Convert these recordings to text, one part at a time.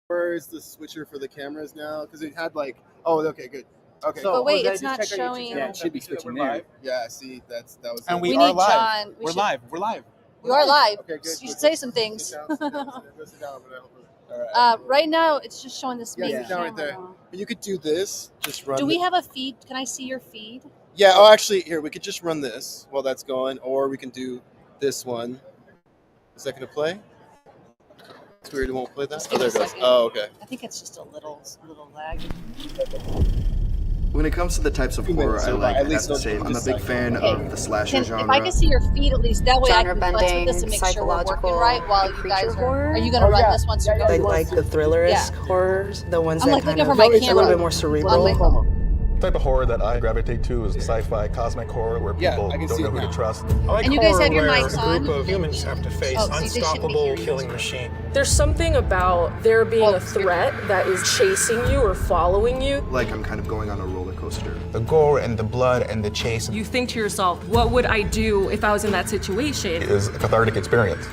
Where is the switcher for the cameras now? Because it had like, oh, okay, good. Okay. So, But wait, Jose, it's just not check our YouTube showing. channel. Yeah, it should be See that switching we're there. live. Yeah, see, that was. And We we are need live. John. We're should- live. We're live. You are live. Okay, good. You should say some things. Sit down, go sit down, but I hope All right. Right now, it's just showing this main Yeah, sit down camera. right there. now. But you could do this. Just run. Do we have a feed? Can I see your feed? Yeah. Oh, actually, here we could just run this while that's going, or we can do this one. Is that going to play? It's weird. It won't play that. Just Oh, give there it it a goes. second. Oh, okay. I think it's just a little lag. When it comes to the types of horror I like, I have to say I'm a big fan of the slasher If genre. I can see your feed at least, that way I can flex with Genre-bending, this and make sure we're working psychological, right while you creature guys are. horror. Are you going to run this once you go? I like the thriller-esque Yeah. horrors, the ones I'm that like kind looking of for my a camera. little bit more cerebral. On my phone. The type of horror that I gravitate to is sci-fi, cosmic horror, where Yeah, people I can don't see know it who to now. trust. I like And you guys horror have your where mics a on? group of humans have to face Oh, see, they shouldn't be unstoppable hearing killing us. machine. There's something about there being a threat that is chasing you or following you. Like I'm kind of going on a roller coaster. The gore and the blood and the chase You think to yourself, what would I do if I was in that situation? Is a cathartic experience.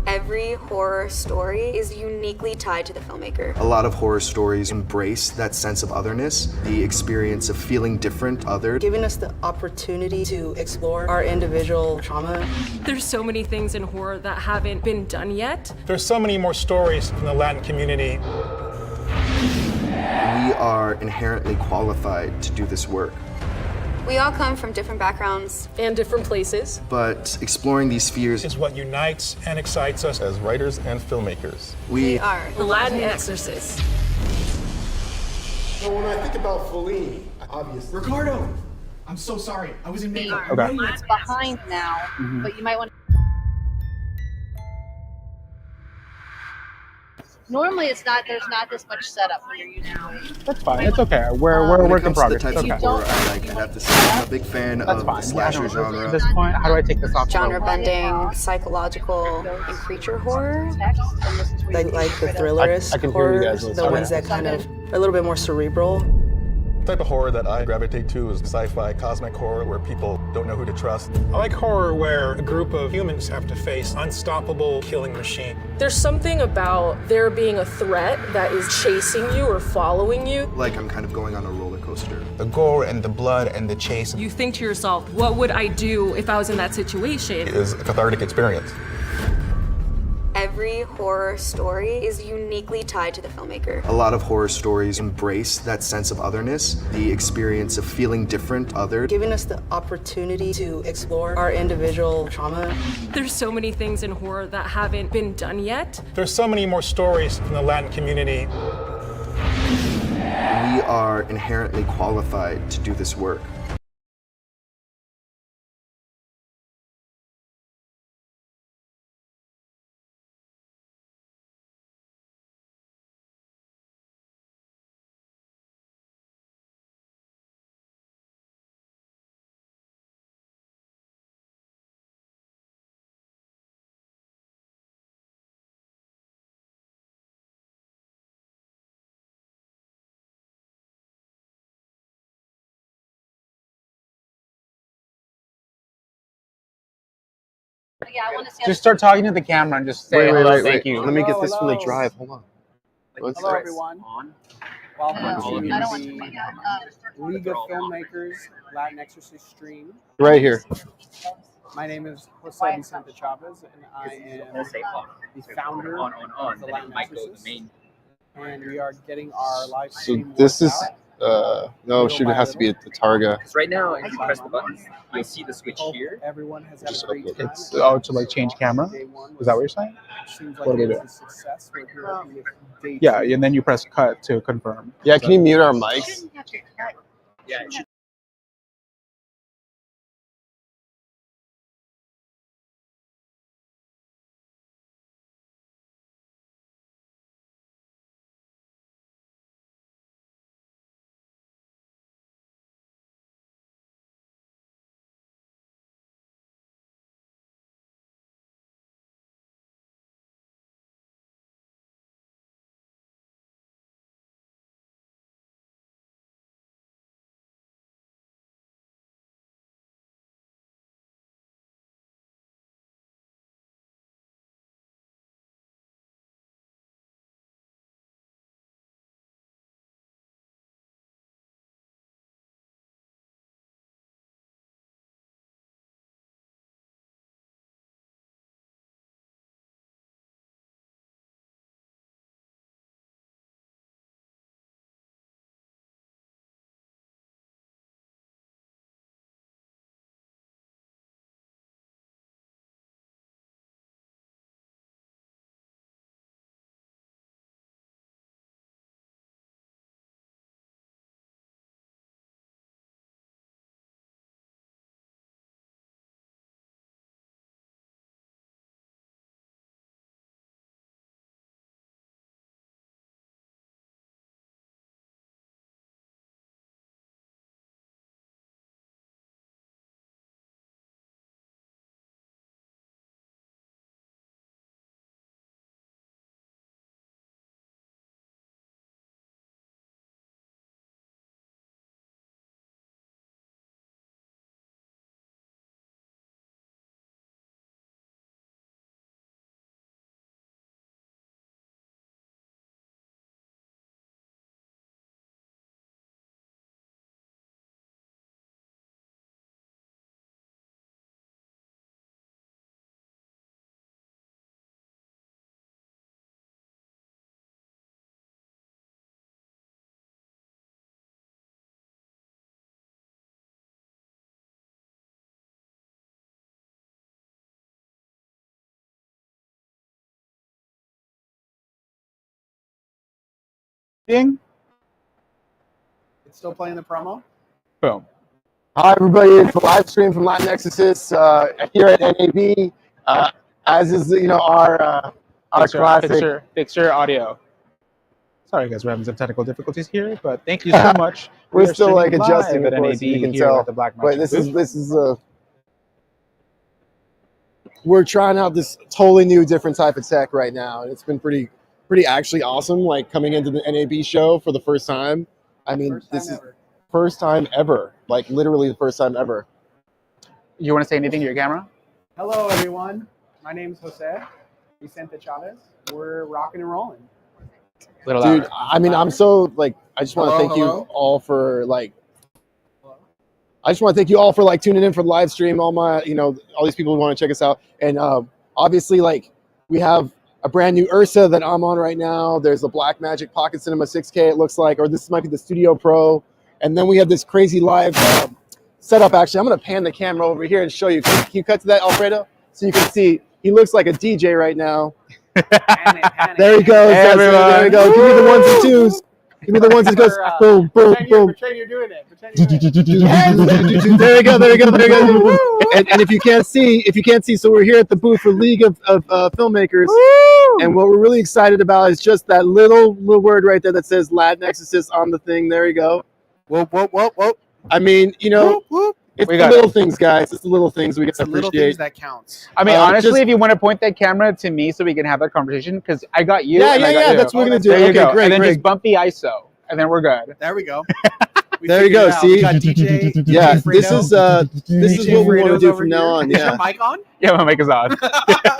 Every horror story is uniquely tied to the filmmaker. A lot of horror stories embrace that sense of otherness, the experience of feeling different, other. Giving us the opportunity to explore our individual trauma. There's so many things in horror that haven't been done yet. There's so many more stories from the Latin community. We are inherently qualified to do this work. We all come from different backgrounds. And different places. But exploring these spheres, Is what unites and excites us. As writers and filmmakers, We are The LatinXorcists. So when I think about Fellini, obviously. Ricardo! I'm so sorry. I was in makeup. Okay. It's behind now, but you might want to. Normally, it's not. There's not this much setup when you're using it. That's fine. It's okay. We're when a it work in comes to the progress. types It's of okay. horror I like, I have to say I'm a big fan That's of the fine. slasher At genre. this point, how do I take this off? genre-bending, psychological, and creature horror. I like the thriller-esque I can hear you guys horrors, really the ones that kind of are a little bit more cerebral. the type of horror that I gravitate to is sci-fi, cosmic horror, where people don't know who to trust. I like horror where a group of humans have to face unstoppable killing machine. There's something about there being a threat that is chasing you or following you. Like I'm kind of going on a roller coaster. The gore and the blood and the chase. You think to yourself, what would I do if I was in that situation? Is a cathartic experience. Every horror story is uniquely tied to the filmmaker. A lot of horror stories embrace that sense of otherness, the experience of feeling different, other. Giving us the opportunity to explore our individual trauma. There's so many things in horror that haven't been done yet. There's so many more stories from the Latin community. We are inherently qualified to do this work. Yeah, I want to see. Just start talking to the camera and just say hello, thank you. Let me get this from the drive. Hold on. Let's Hello, everyone. Welcome I to don't want to. the League of Filmmakers Latin Exorcist stream. right here. My name is Jose Vicente Chavez, and I am the founder of the Latin Exorcists. And we are getting our live So stream. this worked is out. no, shoot, it has to be at the Targa. Because right now, if you press the buttons, you'll see the switch Hope here. everyone has had Just a great upload time. It's to like change camera. Day one Is that what you're saying? seems What like do we it do? was a success. We're here with day Yeah, two. and then you press cut to confirm. Yeah, can you mute our mics? Yeah, it should Ding. It's still playing the promo. Boom. Hi, everybody. It's a live stream from LatinXorcists here at NAB. As is, our classic. Fix your audio. Sorry, guys, we're having some technical difficulties here, but thank you so much. We're still like streaming adjusting, live of at course, NAB you can here tell. at the Black But Magic this is we're trying out this totally new, different type of tech right now, and it's been pretty actually awesome. Like coming into the NAB show for the first time. I mean, this is first time ever. Like literally the first time ever. You want to say anything to your camera? Hello, everyone. My name is Jose Vicente Chavez. We're rocking and rolling. Little Dude, louder. I mean, I'm so like, I just want to thank you Hello? all for like, I just want to thank you all for like tuning in for the live stream. All my, all these people who want to check us out, and obviously, like, we have a brand new Ursa that I'm on right now. There's a Blackmagic Pocket Cinema 6K. It looks like, or this might be the Studio Pro, and then we have this crazy live setup. Actually, I'm gonna pan the camera over here and show you. Can you cut to that, Alfredo, so you can see? He looks like a DJ right now. There he goes. Hey, There we go. Give me the ones and twos. Give me the ones that goes boom, boom, boom. Pretend you're doing it. Pretend you're doing it. There we go. And if you can't see, so we're here at the booth for League of Filmmakers, and what we're really excited about is just that little word right there that says LatinXorcists on the thing. There you go. Whoop. I mean, it's the little things, guys. It's the little things we get to It's the little appreciate. things that counts. I mean, honestly, if you want to point that camera to me so we can have that conversation, because I got you. Yeah, and I got you. that's what we're gonna do. There you Okay, go. great, And then great. just bump the ISO, and then we're good. There we go. There you go. See, We got DJ. yeah, DJ this is DJ what we want to Fredo's do over from now here. on. Is Yeah. your mic on? Yeah, my mic is on.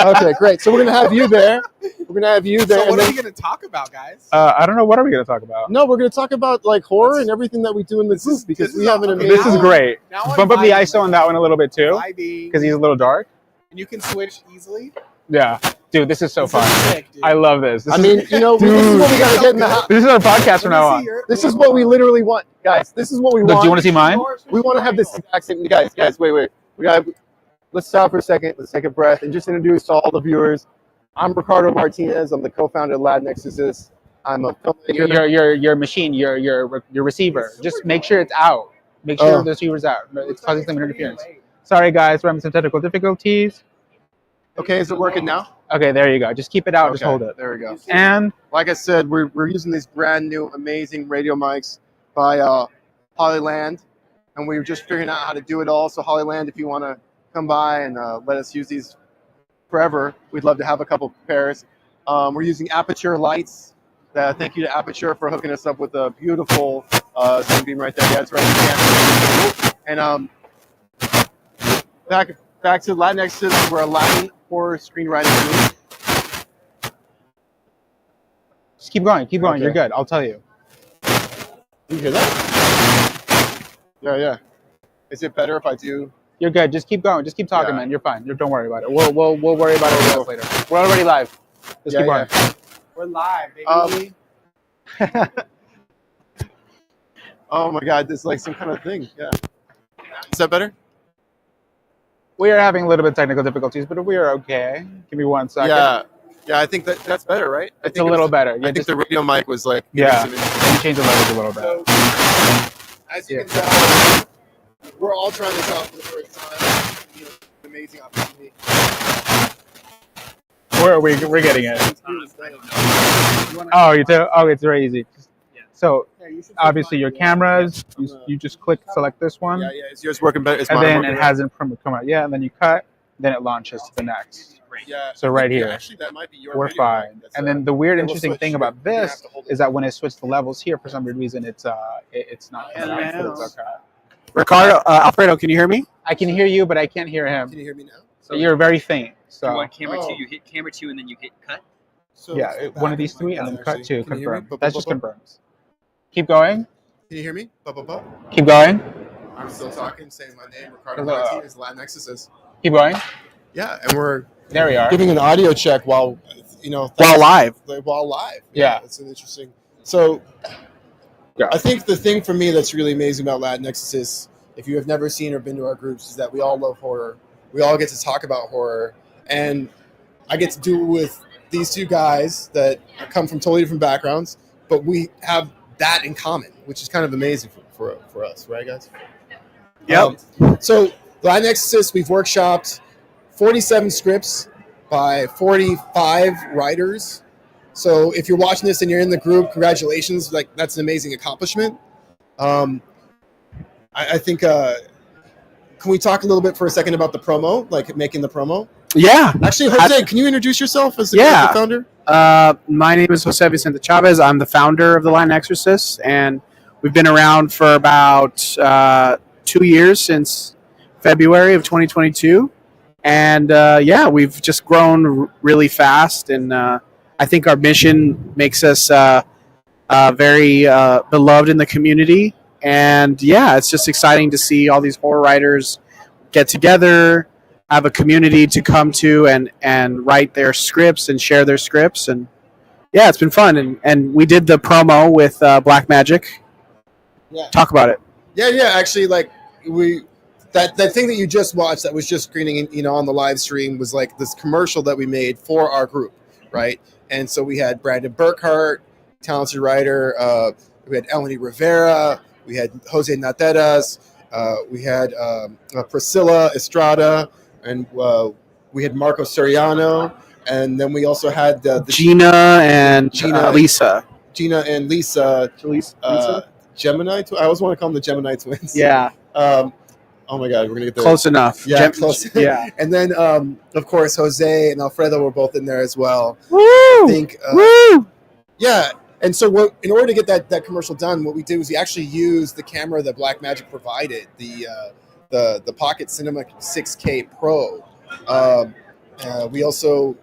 Okay, great. So we're gonna have you there. We're gonna have you there. So and what are then- we going to talk about, guys? I don't know. What are we going to talk about? No, we're gonna talk about like horror and everything that we do in the booth because this we is have an okay, amazing. This is great. Now I'm Bump up the vibing, ISO on that one a little bit too, Vibing. because he's a little dark. And you can switch easily. Yeah, dude, this is so This fun. is sick, dude. I love this. I mean, this is what we gotta get in the house. This is our podcast from now on. This is what we literally want, guys. This is what we Look, want. do you want to see mine? We want to have this accent, guys. Wait. Let's stop for a second. Let's take a breath and just introduce to all the viewers. I'm Ricardo Martinez. I'm the co-founder of LatinXorcists. I'm a filmmaker. Your machine, your receiver. Just make sure it's out. Make sure the receiver's out. It's causing some interference. Sorry, guys, we're having some technical difficulties. Okay, is it working now? Okay, there you go. Just keep it out. Just hold it. There we go. And Like I said, we're using these brand new, amazing radio mics by Hollyland, and we're just figuring out how to do it all. So Hollyland, if you want to come by and let us use these forever, we'd love to have a couple pairs. We're using Aperture lights. Thank you to Aperture for hooking us up with a beautiful sunbeam right there. Yeah, it's right there. And back to LatinXorcists. We're a Latin horror screenwriting group. just keep going. Keep going. Okay. You're good. I'll tell you. You hear that? Yeah. Is it better if I do? You're good. Just keep going. Just keep talking, Yeah. man. You're fine. Don't worry about it. We'll worry about it later. We're already live. Just keep going. We're live, baby. Oh my God, this is like some kind of thing. Yeah. Is that better? We are having a little bit of technical difficulties, but we are okay. Give me 1 second. Yeah. I think that's better, right? It's a little better. I think the radio mic was like. Yeah. Change the levels a little bit. So, as you can tell, we're all trying this out for the first time. You know, an amazing opportunity. We're getting it. Oh, you do? Oh, it's very easy. So obviously your cameras, you just select this one. Yeah. Is yours working better? Is and mine then working it hasn't come out yet, and then you cut, then it launches to the next. Yeah. So right here, Actually, that might be your we're radio fine. mic. That's, And then the weird, little interesting switch. thing about You're gonna have this to hold is that when it switched the levels here, for some weird reason, it's not. Hello. It's okay. Ricardo, Alfredo, can you hear me? I can hear you, but I can't hear him. Can you hear me now? So you're very faint. So You want camera 2, you hit camera 2, and then you hit cut. So yeah, it's one back of these in three, my and then house, cut actually. to Can you hear me? confirm. That just confirms. Keep going. Can you hear me? Keep going. I'm still talking, saying my name, Ricardo Hello. Martinez, LatinXorcists. Keep going. Yeah, and we're There we are. giving an audio check while live. While live. Yeah. It's an interesting. So, Yeah. I think the thing for me that's really amazing about LatinXorcists, if you have never seen or been to our groups, is that we all love horror. We all get to talk about horror, and I get to do it with these two guys that come from totally different backgrounds. but we have that in common, which is kind of amazing for us, right, guys? Yep. So LatinXorcists, we've workshopped 47 scripts by 45 writers. So if you're watching this and you're in the group, congratulations! Like, that's an amazing accomplishment. I think. Can we talk a little bit for a second about the promo, like making the promo? Yeah. Actually, Jose, can you introduce yourself as the founder? My name is Jose Vicente Chavez. I'm the founder of the LatinXorcists, and we've been around for about 2 years, since February of 2022. And we've just grown really fast, and I think our mission makes us very beloved in the community. And it's just exciting to see all these horror writers get together, have a community to come to and write their scripts and share their scripts. And it's been fun. And we did the promo with Black Magic. Yeah. Talk about it. Yeah. Actually, like that thing that you just watched that was just screening, on the live stream was like this commercial that we made for our group, right? And so we had Brandon Burkhart, talented writer. We had Eleni Rivera. We had Jose Nateras. We had Priscilla Estrada, and we had Marco Soriano, and then we also had Gina and Lisa. Gina and Lisa. Lisa? Gemini. I always want to call them the Gemini twins. Yeah. Oh my God, we're gonna get there. Close enough. Yeah, close. Yeah. And then, of course, Jose and Alfredo were both in there as well. Woo! I think. Woo! Yeah. And so, in order to get that commercial done, what we did was we actually used the camera that Blackmagic provided, the Pocket Cinema 6K Pro. We also,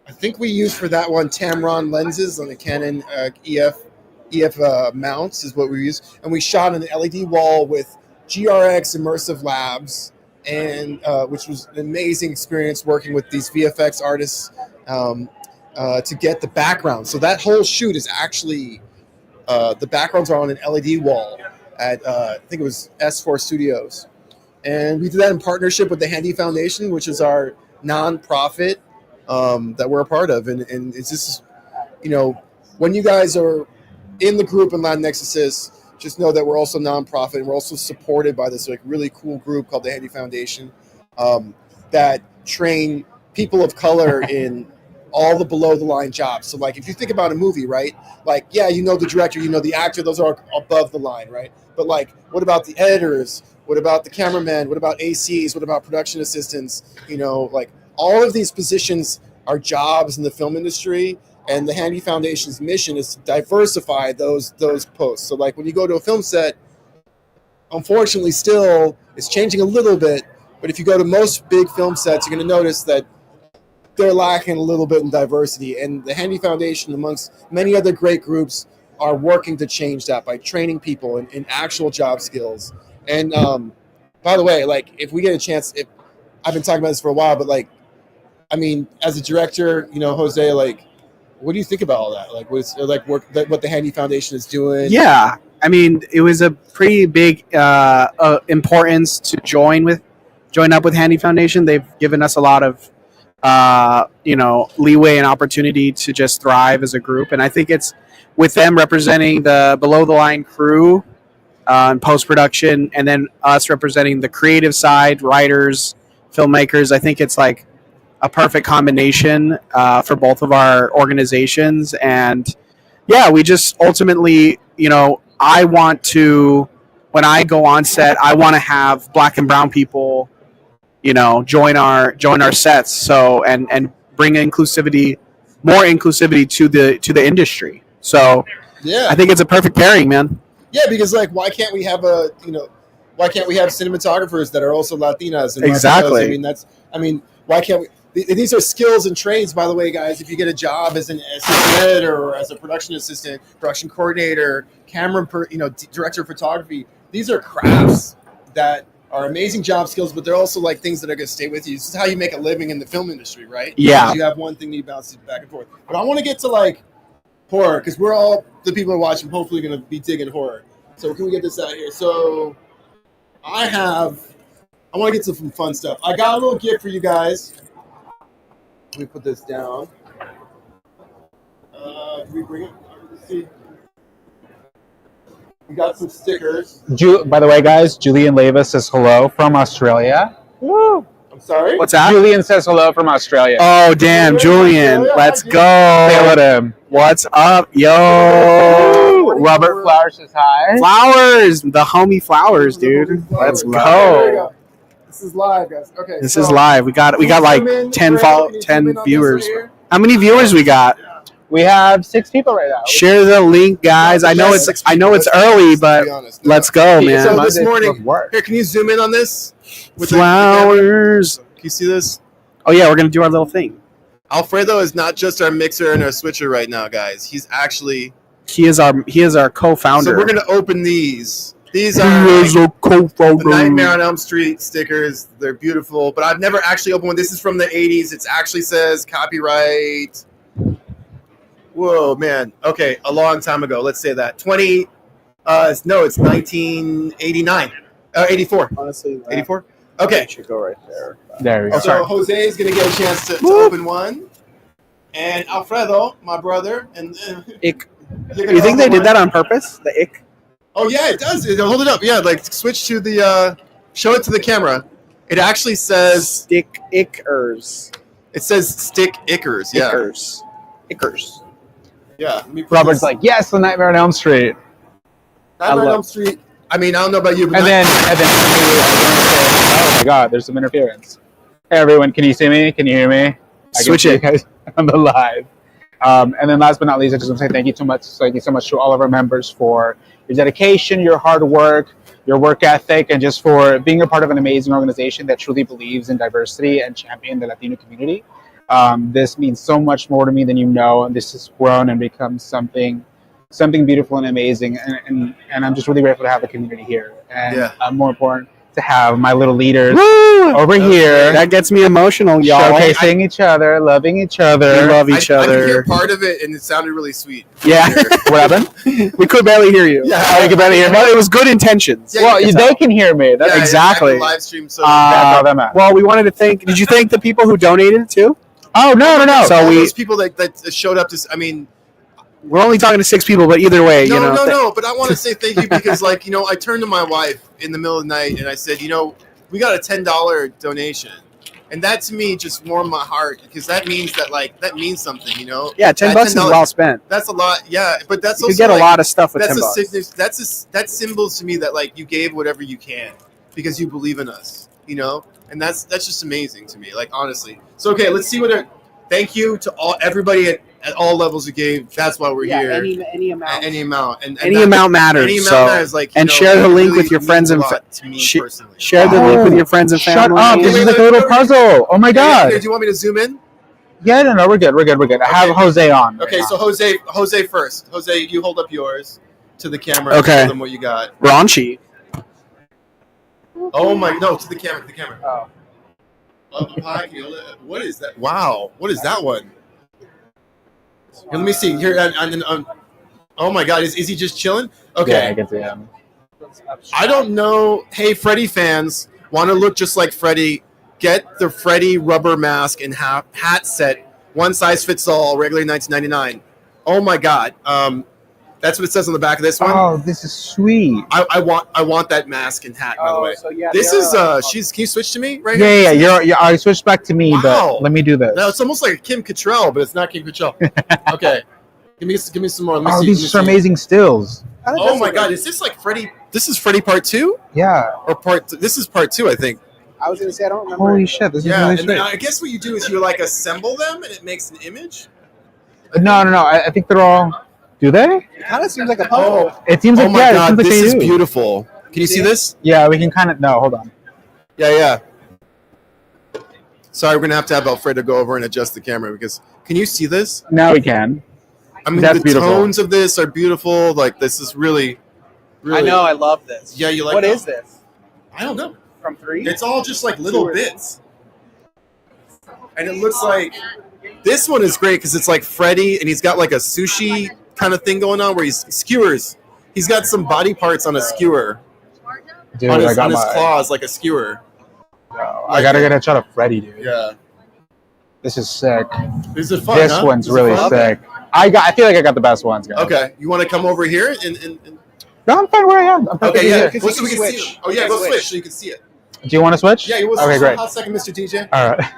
I think we used for that one Tamron lenses on the Canon EF mounts is what we used, and we shot on an LED wall with GRX Immersive Labs, and which was an amazing experience working with these VFX artists. To get the background. So that whole shoot is actually, the backgrounds are on an LED wall at, I think it was S4 Studios. And we did that in partnership with the Handy Foundation, which is our nonprofit that we're a part of. And it's just, when you guys are in the group in LatinXorcists, just know that we're also nonprofit, and we're also supported by this really cool group called the Handy Foundation that train people of color in all the below the line jobs. So like, if you think about a movie, right? Like, the director, the actor, those are above the line, right? But like, what about the editors? What about the cameramen? What about ACs? What about production assistants? Like, all of these positions are jobs in the film industry, and the Handy Foundation's mission is to diversify those posts. So like, when you go to a film set, unfortunately still it's changing a little bit, but if you go to most big film sets, you're going to notice that they're lacking a little bit in diversity, and the Handy Foundation, amongst many other great groups, are working to change that by training people in actual job skills. And by the way, like, if we get a chance, I've been talking about this for a while, but like, I mean, as a director, Jose, like, what do you think about all that? Like, what's like what the Handy Foundation is doing? Yeah, I mean, it was a pretty big importance to join up with Handy Foundation. They've given us a lot of leeway and opportunity to just thrive as a group. And I think it's with them representing the below the line crew in post-production, and then us representing the creative side, writers, filmmakers. I think it's like a perfect combination for both of our organizations. And we just ultimately, I want to, when I go on set, I want to have Black and brown people join our sets, so and bring more inclusivity to the industry. So I think it's a perfect pairing, man. Yeah, because like, why can't we have cinematographers that are also Latinas? And exactly. Latinos? Why can't we? These are skills and trades, by the way, guys. If you get a job as an assistant editor or as a production assistant, production coordinator, director of photography, these are crafts that are amazing job skills, but they're also like things that are going to stay with you. This is how you make a living in the film industry, right? Yeah. Because you have one thing that you bounce back and forth. But I want to get to like horror, because we're all, the people who are watching, hopefully going to be digging horror. So can we get this out here? So I want to get to some fun stuff. I got a little gift for you guys. Let me put this down. Can we bring it? Let's see. We got some stickers. By the way, guys, Julian Leva says hello from Australia. Woo! I'm sorry? What's that? Julian says hello from Australia. Oh, damn, Julian. Let's go. Say hello to him. What's up, yo? Robert Flowers says hi. Flowers, the homie Flowers, dude. Let's There we go. go. This is live, guys. Okay. This is live. We got like 10 viewers. How many viewers we got? We have 6 people right now. Share the link, guys. I know it's early, but let's go, man. So this morning, here, can you zoom in on this? Flowers. Can you see this? Oh yeah, we're gonna do our little thing. Alfredo is not just our mixer and our switcher right now, guys. He's actually he is our co-founder. So we're gonna open these. These He are is a co-founder. the Nightmare on Elm Street stickers. They're beautiful, but I've never actually opened one. This is from the 80s. It actually says copyright. Whoa, man. Okay, a long time ago. Let's say that. No, it's 1989. 84. Honestly, 84? Okay. Should go right there. There we go. So Jose is going to get a chance to open one. And Alfredo, my brother. And Ick. You think they did that on purpose? The ick? Oh, yeah, it does. Hold it up. Yeah, like switch to the, show it to the camera. It actually says. Stick ickers. It says stick ickers. Yeah. Ickers. Yeah. Robert's like, yes, the Nightmare on Elm Street. Nightmare on Elm Street. I mean, I don't know about you, but And then oh my God, there's some interference. Hey everyone, can you see me? Can you hear me? Switch I it. can see you guys on the live. And then last but not least, I just want to say thank you so much. Thank you so much to all of our members for your dedication, your hard work, your work ethic, and just for being a part of an amazing organization that truly believes in diversity and champion the Latino community. This means so much more to me than you know, and this has grown and become something beautiful and amazing. And I'm just really grateful to have a community here, and more important, to have my little leaders over here. That gets me emotional, y'all. Showcasing each other, loving each other. We love each I other. could hear part of it, and it sounded really sweet. Yeah. What happened? We could barely hear you. Yeah. Oh, you can barely hear me? Well, it was good intentions. Yeah, Well, they can hear me. That's Yeah, exactly. Live stream, so that's all that matters. Well, we wanted to thank. Did you thank the people who donated too? Oh no. So all we- those people that showed up to. I mean, We're only talking to 6 people, but either way, no. But I want to say thank you because, like, I turned to my wife in the middle of the night and I said, we got a $10 donation, and that to me just warmed my heart because that means that means something, Yeah, $10 is well spent. That's a lot, yeah. But that's You also could get a lot of stuff with that's $10. That symbols to me that you gave whatever you can because you believe in us, and that's just amazing to me, like, honestly. So okay, let's see thank you to everybody at all levels who gave. That's why we're here. Any amount. Any amount. And Any amount matters. Any amount so, matters. Like, and share the link with your friends and share the link with your friends and family. Shut up! This is like a little puzzle. Oh my God! Do you want me to zoom in? Yeah, no, we're good. I have Jose on. Okay, so Jose first. Jose, you hold up yours to the camera. Okay. And show them what you got. Raunchy. Oh my! No, to the camera. To the camera. Oh. Hi, what is that? Wow, what is that one? Here, let me see. Here, oh my God, is he just chilling? Okay. Yeah, I can see him. I don't know. Hey, Freddy fans, want to look just like Freddy? Get the Freddy rubber mask and hat set. One size fits all. Regular $19.99. Oh my God. That's what it says on the back of this one. Oh, this is sweet. I want that mask and hat, by the way. So yeah, This is can you switch to me right Yeah, here? yeah. I switched back to me, Wow. but let me do this. No, it's almost like Kim Cattrall, but it's not Kim Cattrall. Okay. Give me some more. Let me see. These are amazing stills. Oh my God, is this like Freddy? This is Freddy Part 2? Yeah. Or this is Part 2, I think. I was gonna say I don't remember. Holy shit, this is really And sweet. then I guess what you do is you like assemble them and it makes an image. No. I think they're all. Do they? It kind of seems like a puzzle. It seems like Oh my yeah. God, it seems like this they is do. beautiful. Can you see this? Yeah, we can kind of. No, hold on. Yeah. Sorry, we're gonna have to have Alfredo go over and adjust the camera because can you see this? Now we can. I mean, That's the beautiful. tones of this are beautiful. Like, this is really. I know. I love this. Yeah, you like. What that? is this? I don't know. From 3? It's all just like little bits, and it looks like this one is great because it's like Freddy, and he's got like a sushi kind of thing going on where he's skewers. He's got some body parts on a skewer. Dude, on his, I got on his my. claws like a skewer. I gotta get a shot of Freddy, dude. Yeah. This is sick. This is fun. This huh? one's This is really fun? sick. I feel like I got the best ones, guys. Okay, you want to come over here and No, I'm fine where I am. I'm perfectly Okay, yeah. here. Well, so we can see it. Oh, yeah, go switch so you can see it. Do you want to switch? Yeah, you will Okay, switch great. for a hot second, Mr. DJ. All right.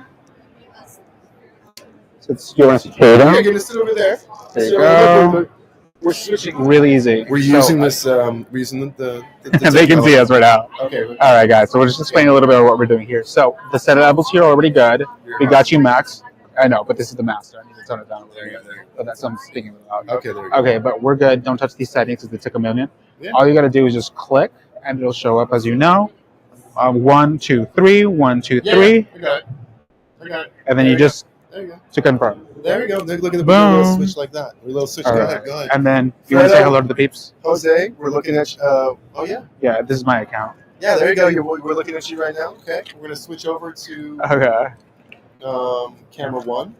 So you want to sit Yeah, down? you're going to sit over there. There you go. We're switching really easy. We're using this. We're using the They can see us right now. Okay. All right, guys. So we're just explaining a little bit of what we're doing here. So the set levels here are already good. We got you max. I know, but this is the master. I need to tone it down. But that's I'm speaking loud. Okay, there you go. Okay, but we're good. Don't touch these settings because they took a million. Yeah. All you got to do is just click, and it'll show up as you know. 1, 2, 3. 1, 2, 3. I got it. I got it. And then you just to confirm. There we go. Look at the Boom. little switch like that. A little switch. All Go right. ahead. Go ahead. And then you want to say hello to the peeps? Jose, we're looking at. Oh yeah. Yeah, this is my account. Yeah, there you go. We're looking at you right now. Okay, we're gonna switch over to Okay. camera 1.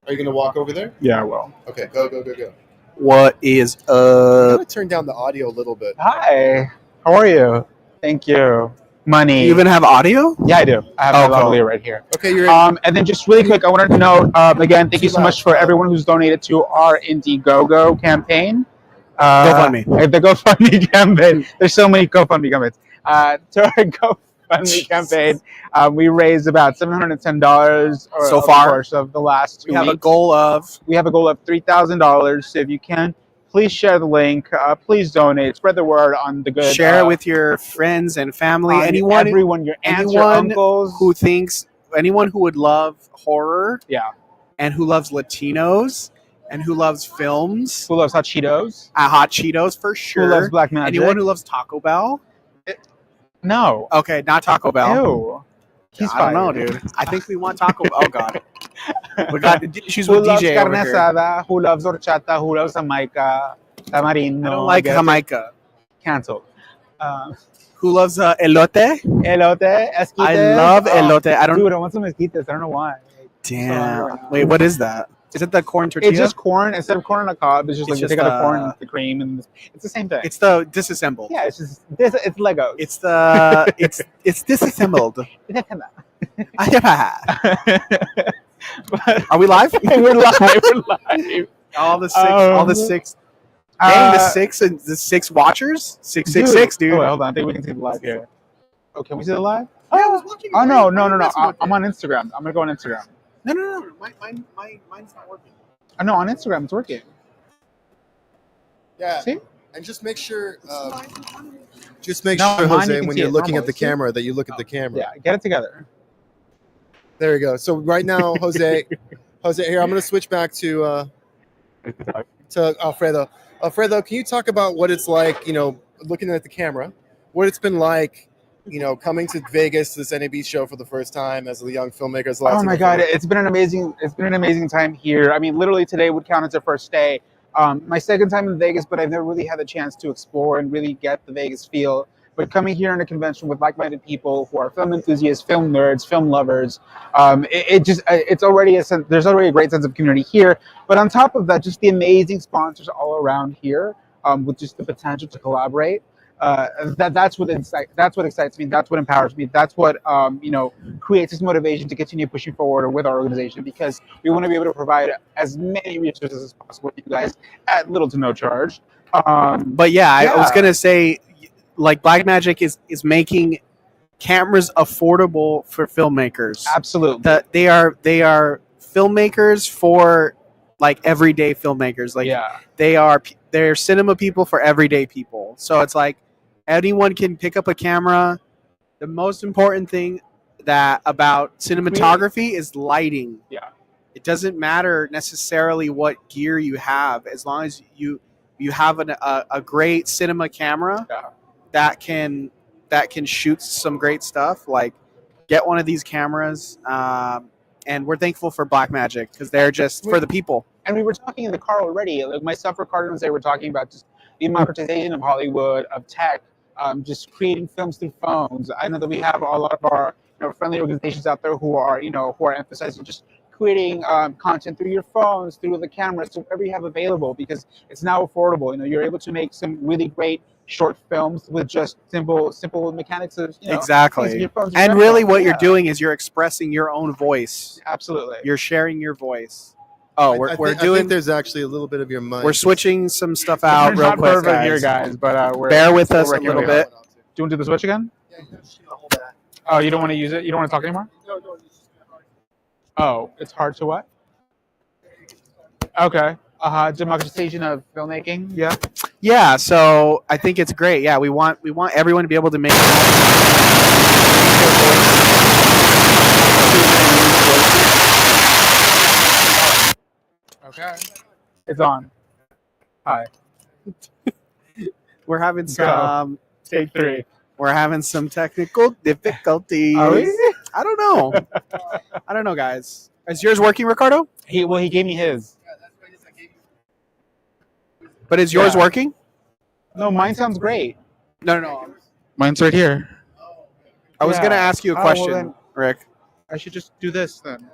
Are you gonna walk over there? Yeah, I will. Okay, go. What is I'm gonna turn down the audio a little bit. Hi. How are you? Thank you. Money. You even have audio? Yeah, I do. I have my lavalier right here. Okay, you're. And then just really quick, I wanted to note again, thank you so much for everyone who's donated to our Indiegogo campaign. GoFundMe. The GoFundMe campaign. There's so many GoFundMe campaigns. To our GoFundMe campaign, we raised about $710 So over far? the course of the last 2 We have weeks. a goal of. We have a goal of $3,000. So if you can, please share the link. Please donate. Spread the word on the good. Share it with your friends and family. Everyone, your aunts, your uncles. Anyone who would love horror. Yeah. And who loves Latinos. And who loves films. Who loves hot Cheetos? Hot Cheetos for sure. Who loves Black Magic? Anyone who loves Taco Bell. No. Okay, not Taco Bell. Ew. He's I don't know, dude. I think we want Taco Bell. Oh, God. We got issues Who with loves DJ carne over here. asada? Who loves horchata? Who loves Jamaica? Tamarindo? I don't like Jamaica. Canceled. Who loves elote? Elote? Esquites? I love elote. I don't. Dude, I want some esquites. I don't know why. Damn. Wait, what is that? Is it the corn tortilla? It's just corn. Instead of corn on a cob, it's just like you take out the corn and the cream, and it's the same thing. It's the disassembled. Yeah, it's just it's Legos. It's the it's disassembled. Are we live? We're live. We're live. All the six. Dang, the six watchers? 666, dude. Oh, wait, hold on. I think we can see the live here. Oh, can we see the live? Oh no. I'm on Instagram. I'm gonna go on Instagram. No. Mine's not working. I know on Instagram it's working. Yeah. See? And just make sure. mine Jose, you can when see you're it looking at normal, the see? camera, that you look at the camera. Yeah, get it together. There you go. So right now, Jose, here I'm going to switch back to Alfredo. Alfredo, can you talk about what it's like? Looking at the camera, what it's been like. Coming to Vegas, this NAB show for the first time as a young filmmaker. Oh my God, it's been an amazing time here. I mean, literally today would count as a first day. My second time in Vegas, but I've never really had the chance to explore and really get the Vegas feel. But coming here in a convention with like-minded people who are film enthusiasts, film nerds, film lovers, it's already there's already a great sense of community here. But on top of that, just the amazing sponsors all around here, with just the potential to collaborate. That's what excites me. That's what empowers me. That's what creates this motivation to continue pushing forward with our organization, because we want to be able to provide as many resources as possible to you guys at little to no charge. But I was gonna say, like, Blackmagic is making cameras affordable for filmmakers. Absolutely. That they are filmmakers for like everyday filmmakers. Like they're cinema people for everyday people. So it's like anyone can pick up a camera. The most important thing about cinematography is lighting. Yeah. It doesn't matter necessarily what gear you have, as long as you have a great cinema camera that can shoot some great stuff. Like, get one of these cameras. And we're thankful for Blackmagic because they're just for the people. And we were talking in the car already. Like myself, Ricardo, and Zay were talking about just the democratization of Hollywood, of tech, just creating films through phones. I know that we have a lot of our friendly organizations out there who are emphasizing just creating content through your phones, through the cameras, so whatever you have available, because it's now affordable. You're able to make some really great short films with just simple mechanics of exactly. Your phones, and really, what you're doing is you're expressing your own voice. Absolutely, you're sharing your voice. Oh, I we're think, I doing. think there's actually a little bit of your mic. We're switching some stuff out It's real not quick, perfect guys. here, guys, but Bear with us a working little on it. bit. Do you want to do the switch again? Oh, you don't want to use it? You don't want to talk anymore? Oh, it's hard to what? Okay. Democratization of filmmaking. Yeah. Yeah, so I think it's great. Yeah, we want everyone to be able to make. Okay. It's on. Hi. We're having some. Take 3. We're having some technical difficulties. Are we? I don't know. I don't know, guys. Is yours working, Ricardo? He gave me his. But is yours working? No, mine sounds great. No. Mine's right here. I was gonna ask you a question, then Rick. I should just do this then.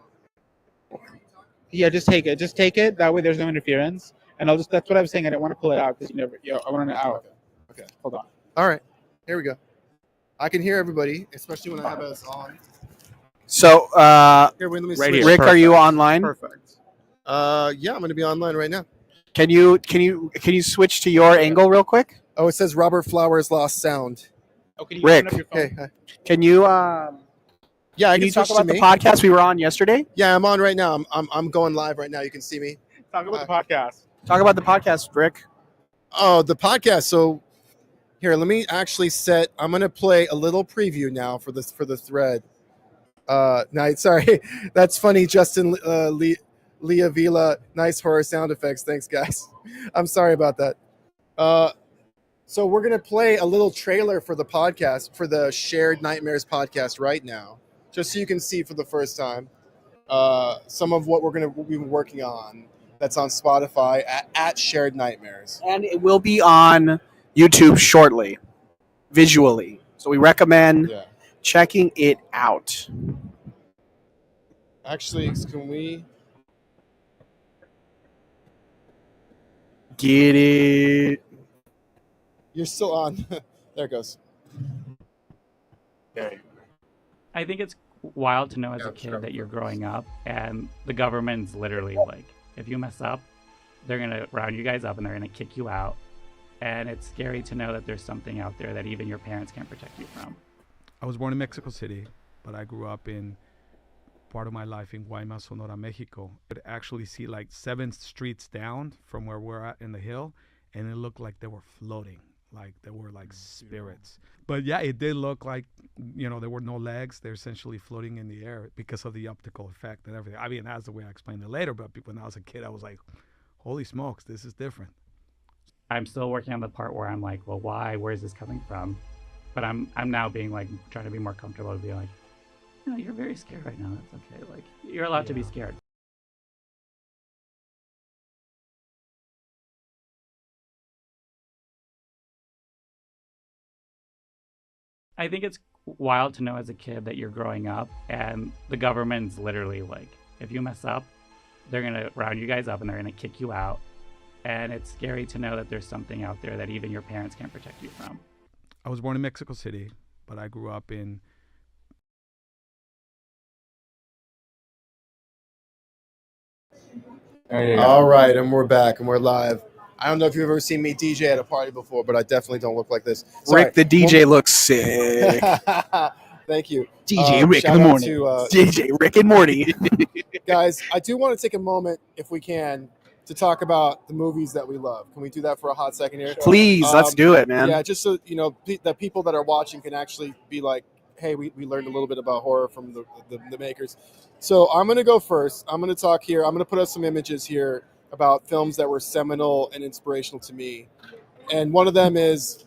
Yeah, just take it. Just take it. That way, there's no interference. And that's what I was saying. I didn't want to pull it out because I want it out. Okay. Hold on. All right. Here we go. I can hear everybody, especially when I have us on. So, Here, wait, let me Right switch. here. Rick, are you online? Perfect. Yeah, I'm going to be online right now. Can you switch to your angle real quick? Oh, it says Robert Flowers lost sound. Oh, can you Rick. open up your phone? Okay. Hi. Can you Yeah, I can can you talk switch to about the me. podcast we were on yesterday? Yeah, I'm on right now. I'm going live right now. You can see me. Talk about the podcast. Talk about the podcast, Rick. Oh, the podcast. So here, let me actually I'm going to play a little preview now for the thread. Nice. Sorry. That's funny, Justin Leah Vila. Nice horror sound effects. Thanks, guys. I'm sorry about that. So we're going to play a little trailer for the podcast, for the Shared Nightmares podcast right now, just so you can see for the first time some of what we're going to be working on that's on Spotify at Shared Nightmares. And it will be on YouTube shortly, visually. So we recommend checking it out. Actually, can we get it? You're still on. There it goes. I think it's wild to know as a kid that you're growing up and the government's literally like, if you mess up, they're going to round you guys up and they're going to kick you out. And it's scary to know that there's something out there that even your parents can't protect you from. I was born in Mexico City, but I grew up in part of my life in Guaymas, Sonora, Mexico. I could actually see like 7 streets down from where we're at in the hill, and it looked like they were floating. Like they were like spirits. But yeah, it did look like, there were no legs. They're essentially floating in the air because of the optical effect and everything. I mean, that's the way I explained it later, but when I was a kid, I was like, holy smokes, this is different. I'm still working on the part where I'm like, well, why? Where's this coming from? But I'm now being like, trying to be more comfortable to be like, you're very scared right now. That's okay. Like, you're allowed to be scared. I think it's wild to know as a kid that you're growing up and the government's literally like, if you mess up, they're going to round you guys up and they're going to kick you out. And it's scary to know that there's something out there that even your parents can't protect you from. I was born in Mexico City, but I grew up in All right, and we're back and we're live. I don't know if you've ever seen me DJ at a party before, but I definitely don't look like this. Sorry. Rick, the DJ looks sick. Thank you. DJ Rick in the morning. DJ Rick and Morty. Guys, I do want to take a moment, if we can, to talk about the movies that we love. Can we do that for a hot second here? Please, let's do it, man. Yeah, just so, the people that are watching can actually be like, hey, we learned a little bit about horror from the makers. So I'm going to go first. I'm going to talk here. I'm going to put up some images here about films that were seminal and inspirational to me. And one of them is,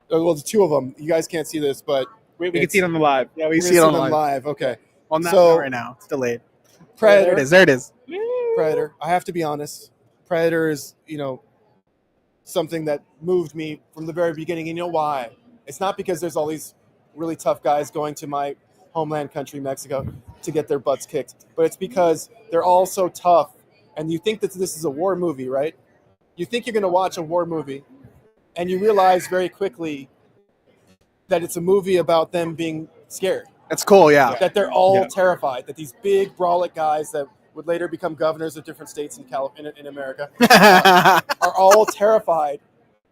well, the 2 of them. You guys can't see this, but we can see it on the live. Yeah, we see it on live. Okay. On that right now. It's delayed. Predator. There it is. Predator. I have to be honest. Predator is, something that moved me from the very beginning. And you know why? It's not because there's all these really tough guys going to my homeland country, Mexico, to get their butts kicked. But it's because they're all so tough. And you think that this is a war movie, right? You think you're going to watch a war movie, and you realize very quickly that it's a movie about them being scared. That's cool, yeah. That they're all terrified, that these big, brolic guys that would later become governors of different states in America, are all terrified.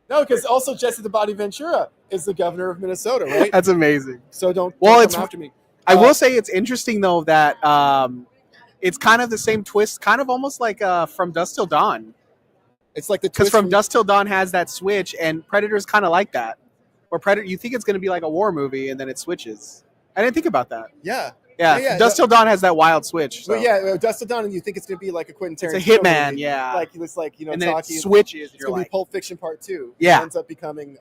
No, because also Jesse the Body Ventura is the governor of Minnesota, right? That's amazing. So don't it's come after me. I will say it's interesting though that it's kind of the same twist, kind of almost like From Dusk Till Dawn. It's like the because twist From Dusk Till Dawn has that switch, and Predator's kind of like that. Where Predator, you think it's going to be like a war movie, and then it switches. I didn't think about that. Yeah. Dusk Till Dawn has that wild switch. So. Well, yeah, Dusk Till Dawn, and you think it's going to be like a Quentin Tarantino It's a hitman, movie. yeah. Like it's like and then talking, it switches. It's going to be Pulp Fiction Part 2. Yeah. It ends up becoming,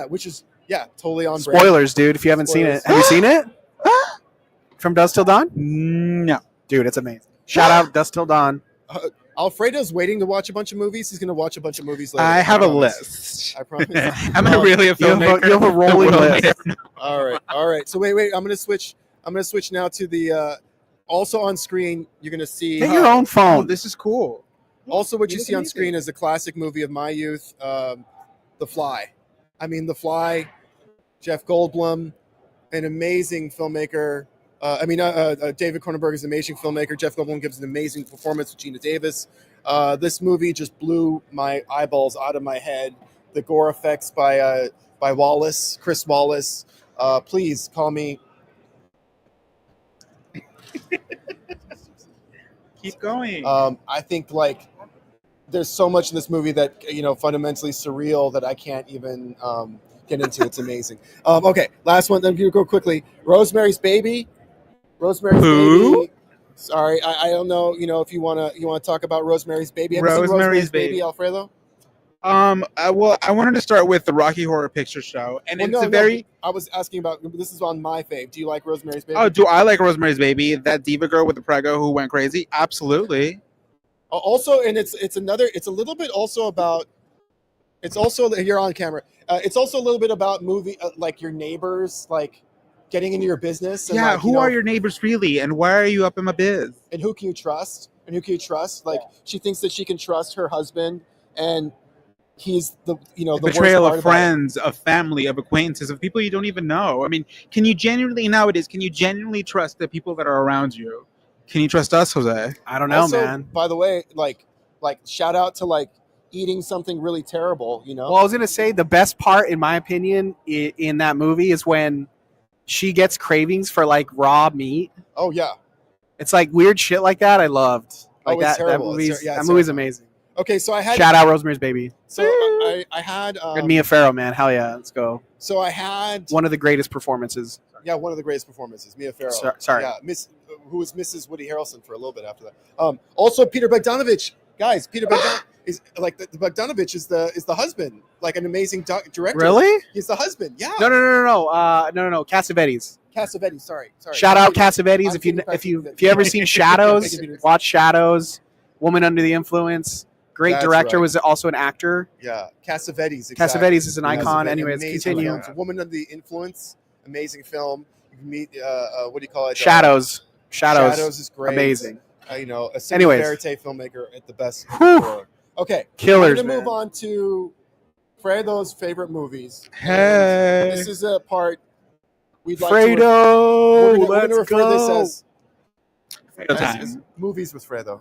which is totally on brand. Spoilers, dude. If you haven't seen it, have you seen it? From Dusk Till Dawn? No, dude, it's amazing. Shout out Dusk Till Dawn. Alfredo's waiting to watch a bunch of movies. He's going to watch a bunch of movies later. I have a list. I promise. Am I really a filmmaker? You have a rolling list. All right. So wait. I'm going to switch. Now to the also on screen. You're going to see Get your own phone. Oh, this is cool. Also, what you see on screen is a classic movie of my youth, The Fly. The Fly. Jeff Goldblum, an amazing filmmaker. David Cronenberg is an amazing filmmaker. Jeff Goldblum gives an amazing performance with Gina Davis. This movie just blew my eyeballs out of my head. The gore effects by Chris Wallace. Please call me. Keep going. I think there's so much in this movie that fundamentally surreal that I can't even get into. It's amazing. Okay, last one. Then you go quickly. Rosemary's Baby. Baby. Sorry, I don't know. If you wanna talk about Rosemary's Baby. Have you seen Rosemary's Baby, Alfredo? I wanted to start with the Rocky Horror Picture Show, and I was asking about. This is on my fave. Do you like Rosemary's Baby? Oh, do I like Rosemary's Baby? That diva girl with the prego who went crazy? Absolutely. Also, and it's a little bit also about. It's also you're on camera. It's also a little bit about movie like your neighbors getting into your business. And who are your neighbors really, and why are you up in my biz? And who can you trust? She thinks that she can trust her husband, and he's the betrayal worst part of friends, of family, of acquaintances, of people you don't even know. Can you genuinely trust the people that are around you? Can you trust us, Jose? I don't know, also, man. By the way, shout out to eating something really terrible. Well, I was gonna say the best part, in my opinion, in that movie is when she gets cravings for raw meat. Oh yeah, it's weird shit like that. I loved it's terrible. That movie's amazing. Okay, so I had shout out Rosemary's Baby. So I had and Mia Farrow, man, hell yeah, let's go. So I had one of the greatest performances. Yeah, one of the greatest performances, Mia Farrow. Sorry, yeah, who was Mrs. Woody Harrelson for a little bit after that. Also Peter Bogdanovich, guys. Peter Bogdanovich is the Bogdanovich is the husband, an amazing director. Really? He's the husband. Yeah. No. Cassavetes. Cassavetes. Sorry. Shout out Cassavetes. If you ever seen Shadows, watch Shadows. Woman Under the Influence. Great director. Right. Was also an actor. Yeah, Cassavetes. Exactly. Cassavetes is an icon. Anyways, continue. Woman Under the Influence. Amazing film. You can meet. What do you call it? Shadows. Shadows is great. Amazing. A cinema verite filmmaker at the best. Okay, killers. We're going to move on to Fredo's favorite movies. Hey, this is a part we'd like Fredo. We're going to refer to this as movies with Fredo.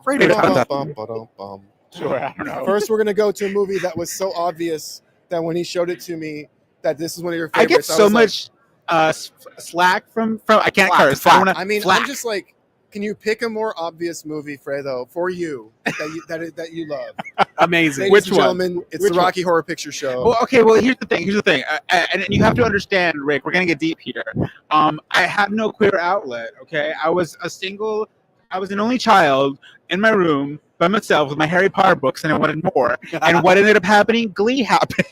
Sure, I don't know. First, we're going to go to a movie that was so obvious that when he showed it to me, that this is one of your favorites. I get so much slack from. I can't curse. I'm just can you pick a more obvious movie, Fredo, for you that you love? Amazing. Ladies Which and gentlemen, one? It's the Rocky Horror Picture Show. Well, okay. Well, here's the thing. And you have to understand, Rick. We're gonna get deep here. I had no queer outlet. Okay, I was an only child in my room by myself with my Harry Potter books, and I wanted more. And what ended up happening? Glee happened.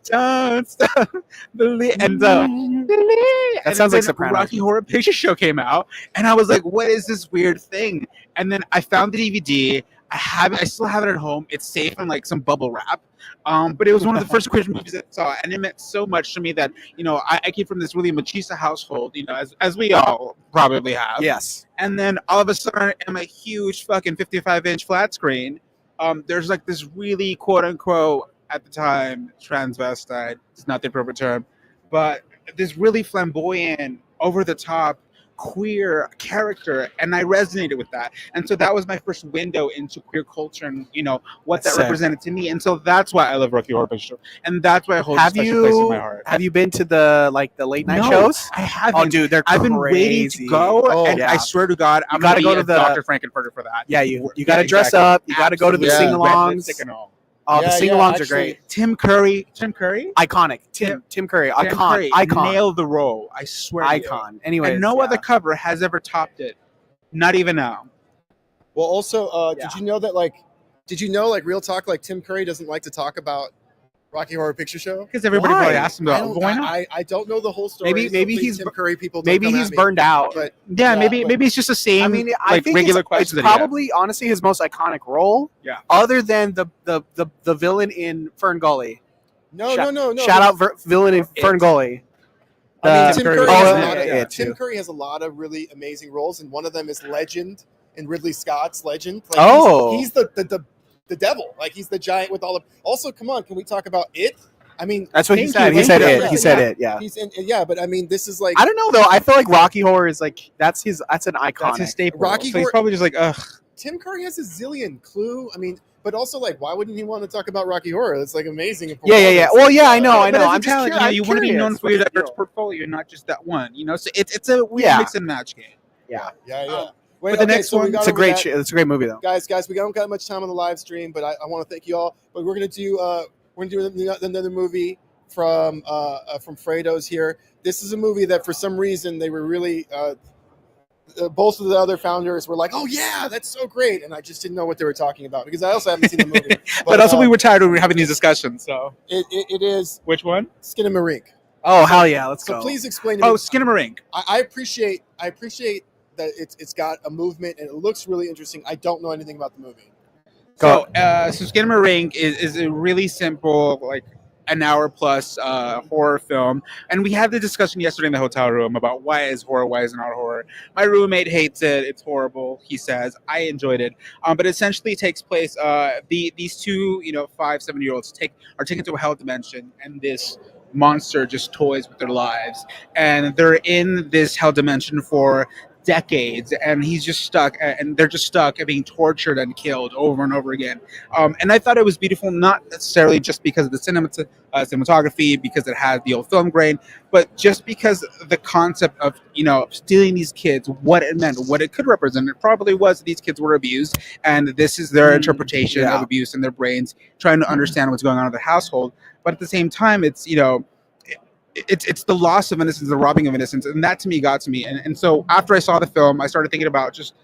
Don't stop believe. And that sounds like Sopranos. Rocky Horror Picture Show came out, and I was like, "What is this weird thing?" And then I found the DVD. I still have it at home. It's safe in some bubble wrap. But it was one of the first Christian movies I saw, and it meant so much to me that I came from this really machista household, as we all probably have. Yes. And then all of a sudden, in a huge fucking 55-inch flat screen, there's this really quote unquote at the time transvestite. It's not the appropriate term, but this really flamboyant, over the top queer character, and I resonated with that. And so that was my first window into queer culture and what that Sick. represented to me. And so that's why I love Rocky Horror Picture Show, and that's why I hold a Have special place in my you heart. have you been to the late night No, shows? I haven't. Oh, dude, they're I've been waiting crazy. to go, Oh, and yeah. I swear to God, I'm You gotta gonna go be to a the Dr. Frankenfurter for that. Yeah, you got to dress exactly. up. You got to go to the Absolutely. sing Red alongs. lipstick and all. Oh, the Yeah, sing yeah, alongs are actually- great. Tim Curry, Iconic. Tim Curry, Tim Curry icon. nailed the role. I swear. to you. Icon. Anyways, and no yeah. other cover has ever topped it. Not even now. Well, also, did you know that real talk, like Tim Curry doesn't like to talk about Rocky Horror Picture Show? Because everybody Why? probably asked him I about don't, why not? I don't know the whole story. Maybe so please, he's Tim Curry people. Don't maybe come he's at me. burned out. But yeah, yeah, maybe but- maybe it's just the same. I mean, I like think regular it's questions. that he has. probably honestly his most iconic role. Yeah. Other than the villain in Fern Gully. no. Shout out villain in Fern Gully. I mean, Tim Curry, oh, has a yeah, lot of, yeah, Tim too. Curry has a lot of really amazing roles, and one of them is Legend in Ridley Scott's Legend. Like, Oh. he's the devil. Like, he's the giant with all the. Also, come on, can we talk about it? I mean, That's what he Thank said. you, He said thank it. you. He said it. Yeah. He's in. Yeah, but I mean, this is like. I don't know though. I feel like Rocky Horror is like that's an iconic. That's his staple. Rocky so he's Horror- probably just like, ugh. Tim Curry has a zillion Clue. I mean, but also like, why wouldn't he want to talk about Rocky Horror? It's like amazing. Yeah. Well, yeah, I know. But as a I'm just talent, curious. you I'm want to be known curious. for your What's the diverse deal? portfolio, not just that one. So it's a weird Yeah. mix and match game. Yeah. Yeah. Wait, but the next we one- got It's a over great. that. It's a great movie though. guys. We don't got much time on the live stream, but I want to thank you all. But we're gonna do another movie from Fredo's here. This is a movie that for some reason they were really both of the other founders were like, "Oh yeah, that's so great," and I just didn't know what they were talking about because I also haven't seen the movie. But also, we were tired when we were having these discussions. So It is which one? Skinamarink. Oh hell yeah, let's So go. please explain to me. Oh, Skinamarink. I appreciate that it's got a movement and it looks really interesting. I don't know anything about the movie. So Skinamarink is a really simple, like an hour plus horror film, and we had the discussion yesterday in the hotel room about why is horror, why is it not horror. My roommate hates it; it's horrible. He says I enjoyed it, but essentially it takes place. These two 5-7-year-olds are taken to a hell dimension, and this monster just toys with their lives, and they're in this hell dimension for decades, and he's just stuck, and they're just stuck at being tortured and killed over and over again. And I thought it was beautiful, not necessarily just because of the cinematography, because it had the old film grain, but just because the concept of stealing these kids, what it meant, what it could represent. It probably was that these kids were abused, and this is their interpretation of abuse in their brains, trying to understand what's going on in their household. But at the same time, it's it's the loss of innocence, the robbing of innocence, and that to me got to me. And so after I saw the film, I started thinking about just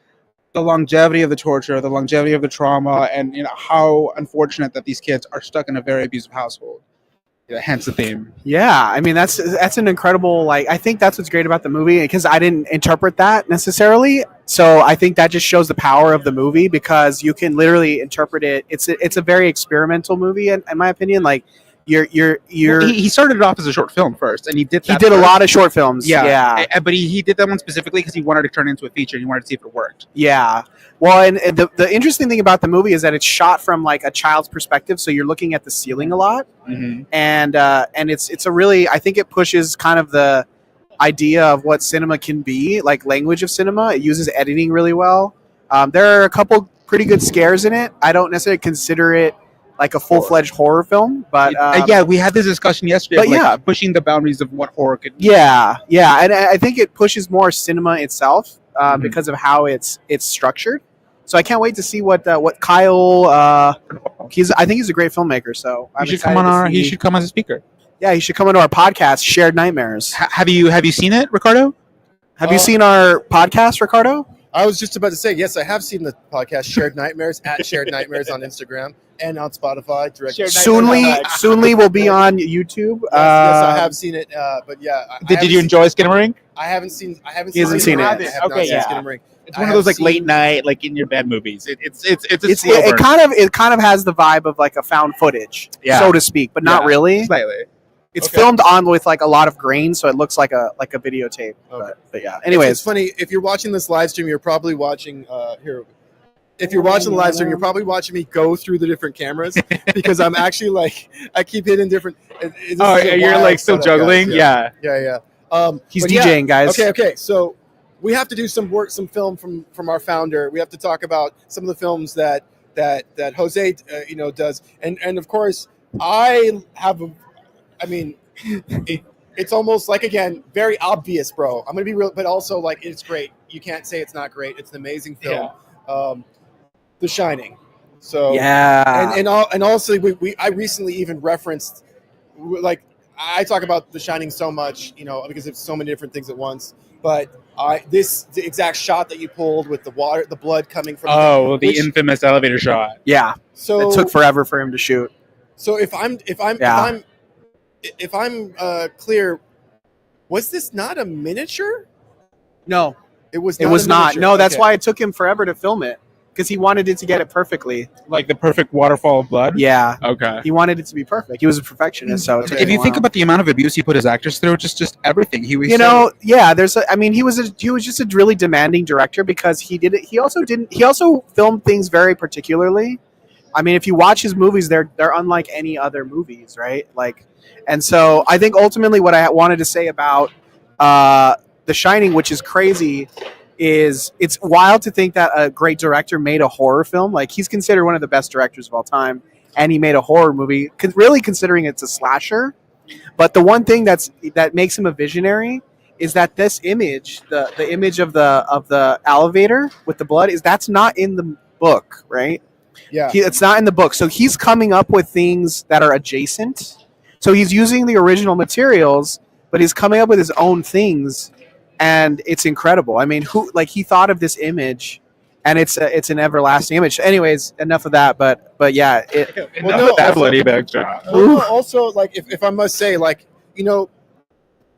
the longevity of the torture, the longevity of the trauma, and how unfortunate that these kids are stuck in a very abusive household. Hence the theme. Yeah, I mean that's an incredible. I think that's what's great about the movie because I didn't interpret that necessarily. So I think that just shows the power of the movie because you can literally interpret it. It's a very experimental movie in my opinion. Like you're He started it off as a short film first, and he did a lot of short films. Yeah. But he did that one specifically because he wanted to turn it into a feature. He wanted to see if it worked. Yeah. Well, and the interesting thing about the movie is that it's shot from like a child's perspective, so you're looking at the ceiling a lot, and it's a really, I think it pushes kind of the idea of what cinema can be, like language of cinema. It uses editing really well. There are a couple pretty good scares in it. I don't necessarily consider it like a full-fledged horror film, but yeah, we had this discussion yesterday. But of, like, yeah, pushing the boundaries of what horror could be. Yeah, and I think it pushes more cinema itself because of how it's structured. So I can't wait to see what Kyle. I think he's a great filmmaker. So He should come on our. He should come as a speaker. Yeah, he should come onto our podcast, Shared Nightmares. Have you seen it, Ricardo? Have you seen our podcast, Ricardo? I was just about to say, yes, I have seen the podcast Shared Nightmares at Shared Nightmares on Instagram and on Spotify. Soonly will be on YouTube. Yes, I have seen it, but yeah. Did you enjoy Skinamarink? I haven't seen. He hasn't seen it. I have not Okay, seen yeah. Skinamarink. It's one of those like late night, like in your bed movies. It kind of has the vibe of like a found footage, so to speak, but not really. Slightly. It's filmed on with like a lot of grain, so it looks like a videotape. Okay. But yeah. Anyways, it's funny if you're watching this live stream, you're probably watching here. If you're watching the live stream, you're probably watching me go through the different cameras because I'm actually like I keep hitting different. You're like still juggling, yeah. Yeah. He's but DJing, guys. Okay. So we have to do some film from our founder. We have to talk about some of the films that Jose does, and of course it's almost like, again, very obvious, bro. I'm gonna be real, but also like it's great. You can't say it's not great. It's an amazing film. The Shining. So yeah, and also I recently even referenced, like, I talk about The Shining so much, because it's so many different things at once. But the exact shot that you pulled with the water, the blood coming from the infamous elevator shot. Yeah. So it took forever for him to shoot. So if I'm clear, was this not a miniature? No, it was. It was not. No, that's why it took him forever to film it, because he wanted it to get it perfectly, like the perfect waterfall of blood. Yeah. Okay. He wanted it to be perfect. He was a perfectionist, so it took If him you a think while. about the amount of abuse he put his actors through, just everything he was. He was just a really demanding director, because he also filmed things very particularly. I mean, if you watch his movies, they're unlike any other movies, right? Like, and so I think ultimately what I wanted to say about The Shining, which is crazy, is it's wild to think that a great director made a horror film. Like, he's considered one of the best directors of all time, and he made a horror movie, really considering it's a slasher. But the one thing that makes him a visionary is that this image, the image of the elevator with the blood, that's not in the book, right? Yeah. It's not in the book. So he's coming up with things that are adjacent. So he's using the original materials, but he's coming up with his own things, and it's incredible. I mean, he thought of this image, and it's an everlasting image. Anyways, enough of that. But yeah, Also, like, if I must say, like,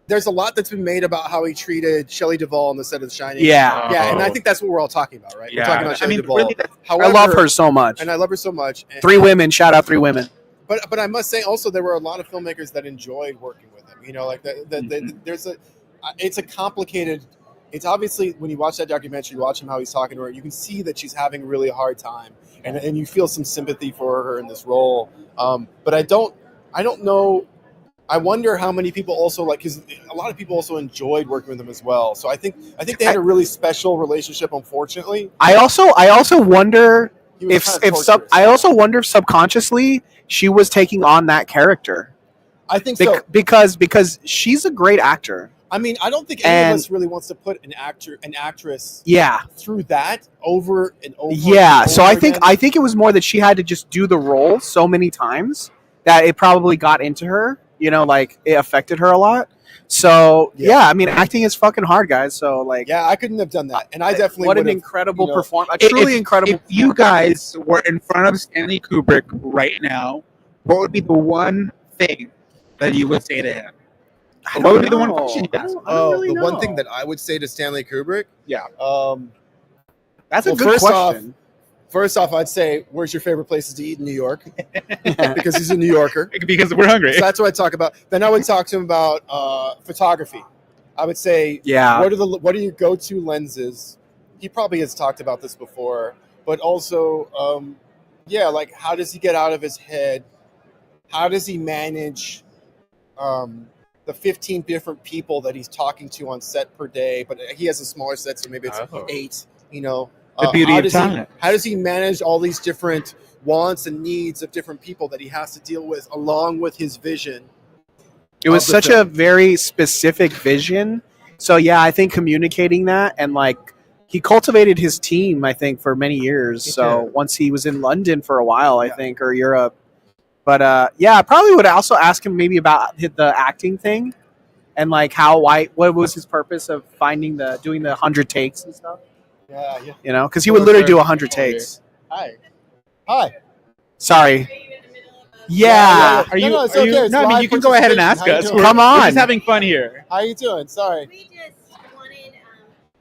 there's a lot that's been made about how he treated Shelley Duvall on the set of The Shining. Yeah. Yeah, and I think that's what we're all talking about, right? Yeah. We're talking about Shelley Duvall. Really, I love her so much. And I love her so much. And, 3 women, shout out 3 women. But I must say also there were a lot of filmmakers that enjoyed working with him. Like it's a complicated. It's obviously, when you watch that documentary, you watch him how he's talking to her, you can see that she's having a really hard time, and you feel some sympathy for her in this role. But I don't know. I wonder how many people also, like, because a lot of people also enjoyed working with him as well. So I think they had a really special relationship. Unfortunately, I also wonder He was if kind of I also wonder if subconsciously she was taking on that character. I think so, because she's a great actor. I mean, I don't think any of us really wants to put an actress, through that over and over. Yeah, and so over I think it was more that she had to just do the role so many times that it probably got into her. Like, it affected her a lot. So yeah, I mean, acting is fucking hard, guys. So, like, yeah, I couldn't have done that, and I definitely what an would've, incredible performance, a truly incredible. If you guys were in front of Stanley Kubrick right now, what would be the one thing that you would say to him? What would be the one question you ask? One thing that I would say to Stanley Kubrick. Yeah. That's a good question. First off, I'd say, where's your favorite places to eat in New York? Because he's a New Yorker. Because we're hungry. So that's what I talk about. Then I would talk to him about photography. I would say, what are your go-to lenses? He probably has talked about this before, but also, like, how does he get out of his head? How does he manage the 15 different people that he's talking to on set per day? But he has a smaller set, so maybe it's 8. The beauty of talent. How does he manage all these different wants and needs of different people that he has to deal with, along with his vision? It was such a very specific vision. So yeah, I think communicating that, and like, he cultivated his team, I think, for many years. So once he was in London for a while, I think, or Europe. But I probably would also ask him maybe about the acting thing, and like what was his purpose of doing the 100 takes and stuff. Yeah. Because he would literally do 100 takes. Hi. Sorry. Yeah. Are you? No, it's okay. It's No, I mean, live you can go ahead and ask participation. us. How you doing? Come on. We're just having fun here. How you doing? Sorry. We just wanted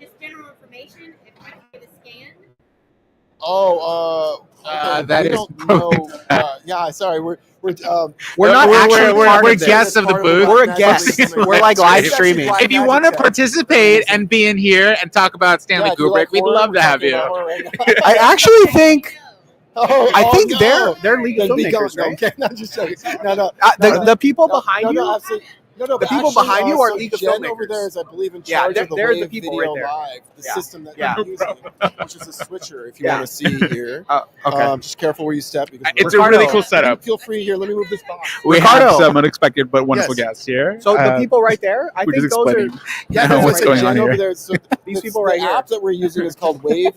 just general information. If I could get a scan. That is. Yeah. Sorry. We're not actually we're guests of the booth. We're guests. We're like live streaming. If you want to participate and be in here and talk about Stanley Kubrick, we'd love to have you. I actually think. I think they're legal filmmakers, right? Okay, not just joking. No. The people behind you. Absolutely. No, The but people actually, behind you are so League of Jen Filmmakers. over there is, I believe, in Yeah, charge of the they're the Wave people Video right there. Live, the Yeah. system that Yeah. we're using, which is a switcher. If you Yeah. want to see here, Okay. just careful where you step. Because It's a really cool setup. Feel free here. Let me move this box. We Ricardo. have some unexpected but wonderful Yes. guests here. So the people right there, I we're think just those are explaining Yeah, what's there's going Jen on over here. there. So these people right the here. app that we're using is called Wave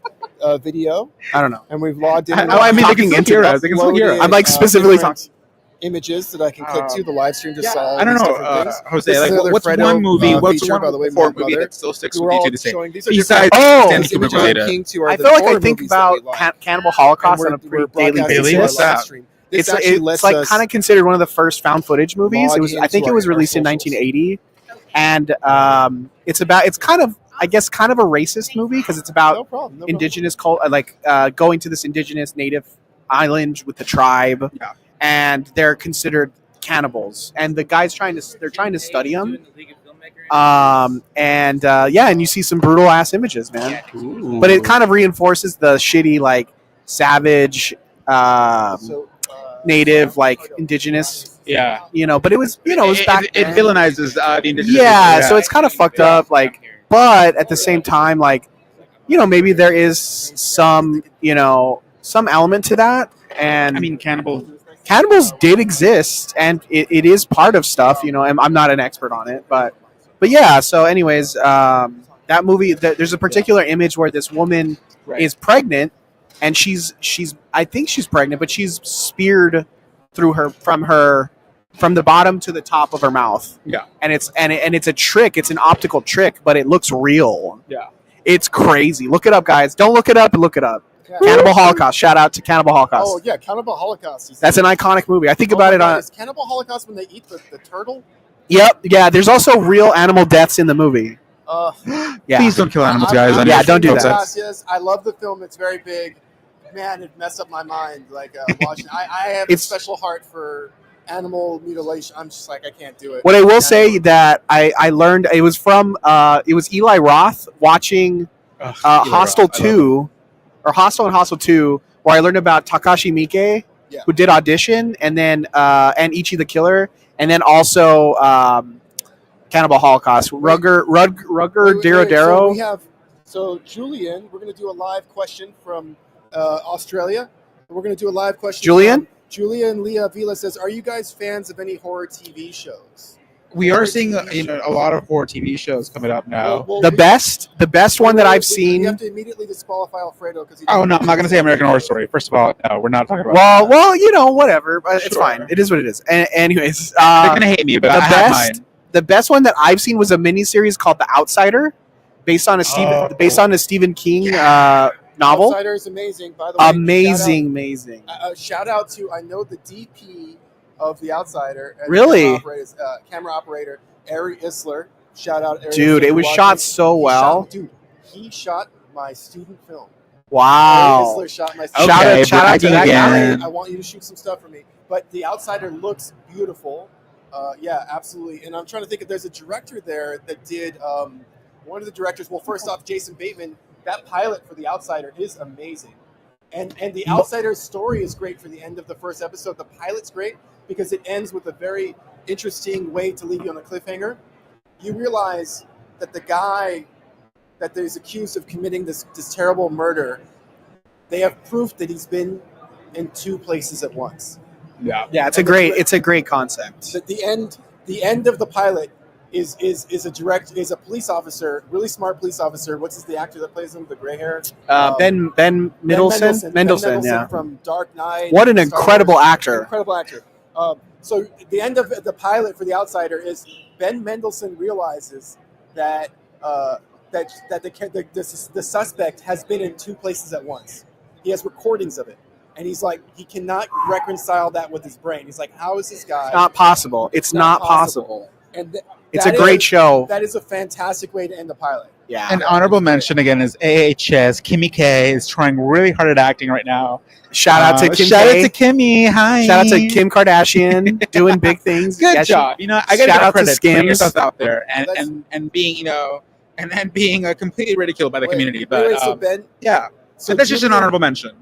Video, I don't know. and we've logged in. I and mean, they talking can still into hear that. us. They can still hear us. uploaded, I'm like specifically different talking. images that I can click to. The live stream just Yeah. saw all I don't these know, different things. Jose. This Like, is another what's Fredo, one movie? What's feature, one by the way, horror my movie mother, that still sticks who with we're you all to this day? showing. These are Besides Oh! different Stanley images Kubrick I'm related. king to are I the feel like I horror think movies that we about like. Cannibal Holocaust And on a we're pretty daily broadcasting Really? to our basis. What's live that? stream. This It's actually it's lets like us kind of considered one of the first found footage movies. It log was I think into it was our released in socials. 1980, and it's kind of I guess kind of a racist movie because it's about No problem. indigenous going to this indigenous native island with the tribe, Yeah. and they're considered cannibals, and the guys trying to study them. And you see some brutal ass images, man. Ooh. But it kind of reinforces the shitty like savage native like indigenous, Yeah. but it was it was back It then. villainizes the indigenous. Yeah, people, so it's kind of fucked up, like, but at the same time, like, maybe there is some element to that, and I mean, cannibals did exist, and it is part of stuff, and I'm not an expert on it, but yeah. So, anyways, that movie, there's a particular image where this woman is pregnant, and she's I think she's pregnant, but she's speared through from the bottom to the top of her mouth. Yeah. And it's a trick. It's an optical trick, but it looks real. Yeah. It's crazy. Look it up, guys. Don't look it up, but look it up. Yeah. Cannibal Holocaust. Shout out to Cannibal Holocaust. Oh yeah, Cannibal Holocaust. That's an iconic movie. I think about it on. Is Cannibal Holocaust when they eat the turtle? Yep. Yeah. There's also real animal deaths in the movie. Yeah. Please don't kill animals, guys. Yeah, don't do that. Gracias. I love the film. It's very big. Man, it messed up my mind. Like watching. I have a special heart for animal mutilation. I'm just like I can't do it. What I will say that I learned it was from it was Eli Roth watching Hostel 2 or Hostel and Hostel 2, where I learned about Takashi Miike, who did Audition, and then and Ichi the Killer, and then also Cannibal Holocaust. Rugger Dero. So Julian, we're going to do a live question from Australia. We're going to do a live question. Julian? Julian Leah Vila says, "Are you guys fans of any horror TV shows?" We are seeing a lot of horror TV shows coming up now. The best one that I've seen. You have to immediately disqualify Alfredo because. Oh no, I'm not going to say American Horror Story. First of all, no, we're not talking about. Well, whatever. But it's fine. It is what it is. Anyways, they're going to hate me, but I have mine. The best one that I've seen was a miniseries called The Outsider, based on a Stephen King novel. Outsider is amazing, by the way. Amazing. Shout out to I know the DP of The Outsider. Really? Camera operator Ari Isler. Shout out, Ari. Dude, it was shot so well. He shot my student film. Wow. Ari Isler shot my student film. Shout out to that guy. I want you to shoot some stuff for me. But The Outsider looks beautiful. Yeah, absolutely. And I'm trying to think if there's a director there that did one of the directors. Well, first off, Jason Bateman. That pilot for The Outsider is amazing. And The Outsider's story is great for the end of the first episode. The pilot's great because it ends with a very interesting way to leave you on a cliffhanger. You realize that the guy that is accused of committing this terrible murder, they have proof that he's been in two places at once. Yeah, it's a great concept. That the end of the pilot is a police officer, really smart police officer. What's the actor that plays him? The gray hair. Ben Mendelsohn, yeah, from Dark Knight. What an incredible actor! Incredible actor. So the end of the pilot for The Outsider is Ben Mendelsohn realizes that the suspect has been in two places at once. He has recordings of it. And he's like, he cannot reconcile that with his brain. He's like, how is this guy? It's not possible. It's not possible. And it's a great show. That is a fantastic way to end the pilot. Yeah. An honorable mention again is AHS. Kimmy K is trying really hard at acting right now. Shout out to Kim. Shout out to Kimmy. Hi. Shout out to Kim Kardashian doing big things. Good job. I got to give out credit to Skims. putting yourself out there and being and then being completely ridiculed by the community. But so Ben, so that's just an honorable mention.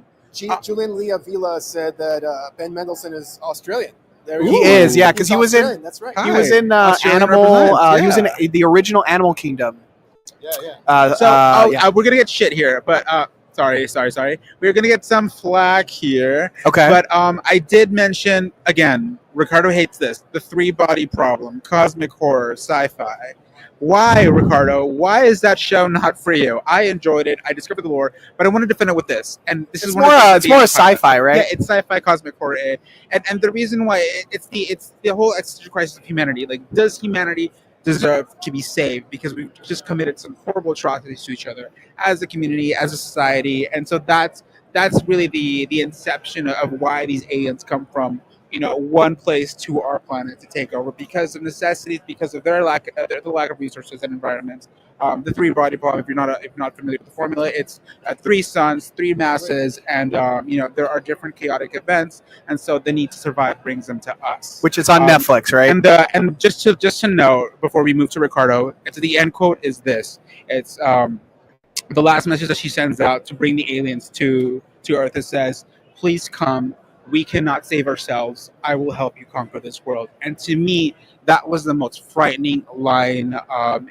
Julian Leah Vila said that Ben Mendelsohn is Australian. There we He go. is, yeah, He's because he was in. Australian, that's right. He was in Australian Animal. represent, He was in yeah. the original Animal Kingdom. Yeah. We're gonna get shit here, but sorry. We're gonna get some flack here. Okay. But I did mention again. Ricardo hates this: the three-body problem, cosmic horror, sci-fi. Why, Ricardo? Why is that show not for you? I enjoyed it. I discovered the lore, but I want to defend it with this. And this It's is more. one of the things It's more that sci-fi, right? Yeah, it's sci-fi cosmic horror, and the reason why it's the whole existential crisis of humanity. Like, does humanity deserve to be saved because we've just committed some horrible atrocities to each other as a community, as a society, and so that's really the inception of why these aliens come from one place to our planet to take over because of necessities, because of their the lack of resources and environments. The three body problem. If you're not familiar with the formula, it's three suns, three masses, and there are different chaotic events, and so the need to survive brings them to us. Which is on Netflix, right? And just to note before we move to Ricardo, it's the end quote is this. It's the last message that she sends out to bring the aliens to Earth. It says, "Please come. We cannot save ourselves. I will help you conquer this world." And to me, that was the most frightening line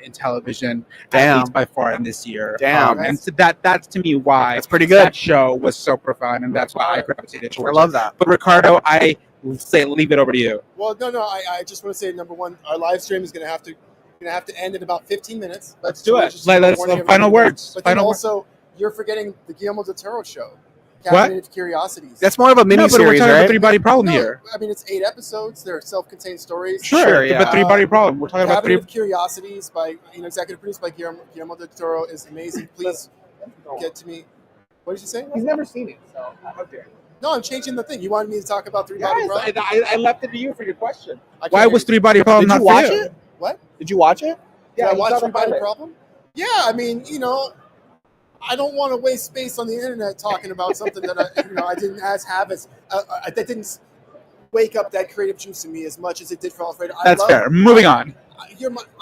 in television, at least by far in this year. Damn. And so that's to me why That's pretty good. that show was so profound, and that's why I gravitated towards I love it. that. But Ricardo, I say leave it over to you. Well, no. I just want to say, number one, our live stream is going to have to end in about 15 minutes. Let's do it. Just Let's warning final everybody. words. But then Final also, you're forgetting the Guillermo del Toro show. What? Cabinet of Curiosities. That's more of a mini No, but we're series, talking about right? three-body problem here. I mean, it's 8 episodes. They're self-contained stories. Sure, but three-body problem. We're talking about Cabinet of Curiosities by executive produced by Guillermo del Toro is amazing. Please get to me. What did you say? He's never seen it, so how dare you? No, I'm changing the thing. You wanted me to talk about three-body Yes, problem? I left it to you for your question. I can't Why hear was you. three-body problem Did not you watch for you? it? What? Did you watch it? Did I you watch saw the Three-Body pilot. Problem? Yeah, I mean, I don't want to waste space on the internet talking about something that I didn't that didn't wake up that creative juice in me as much as it did for Alfredo. That's fair. Moving on.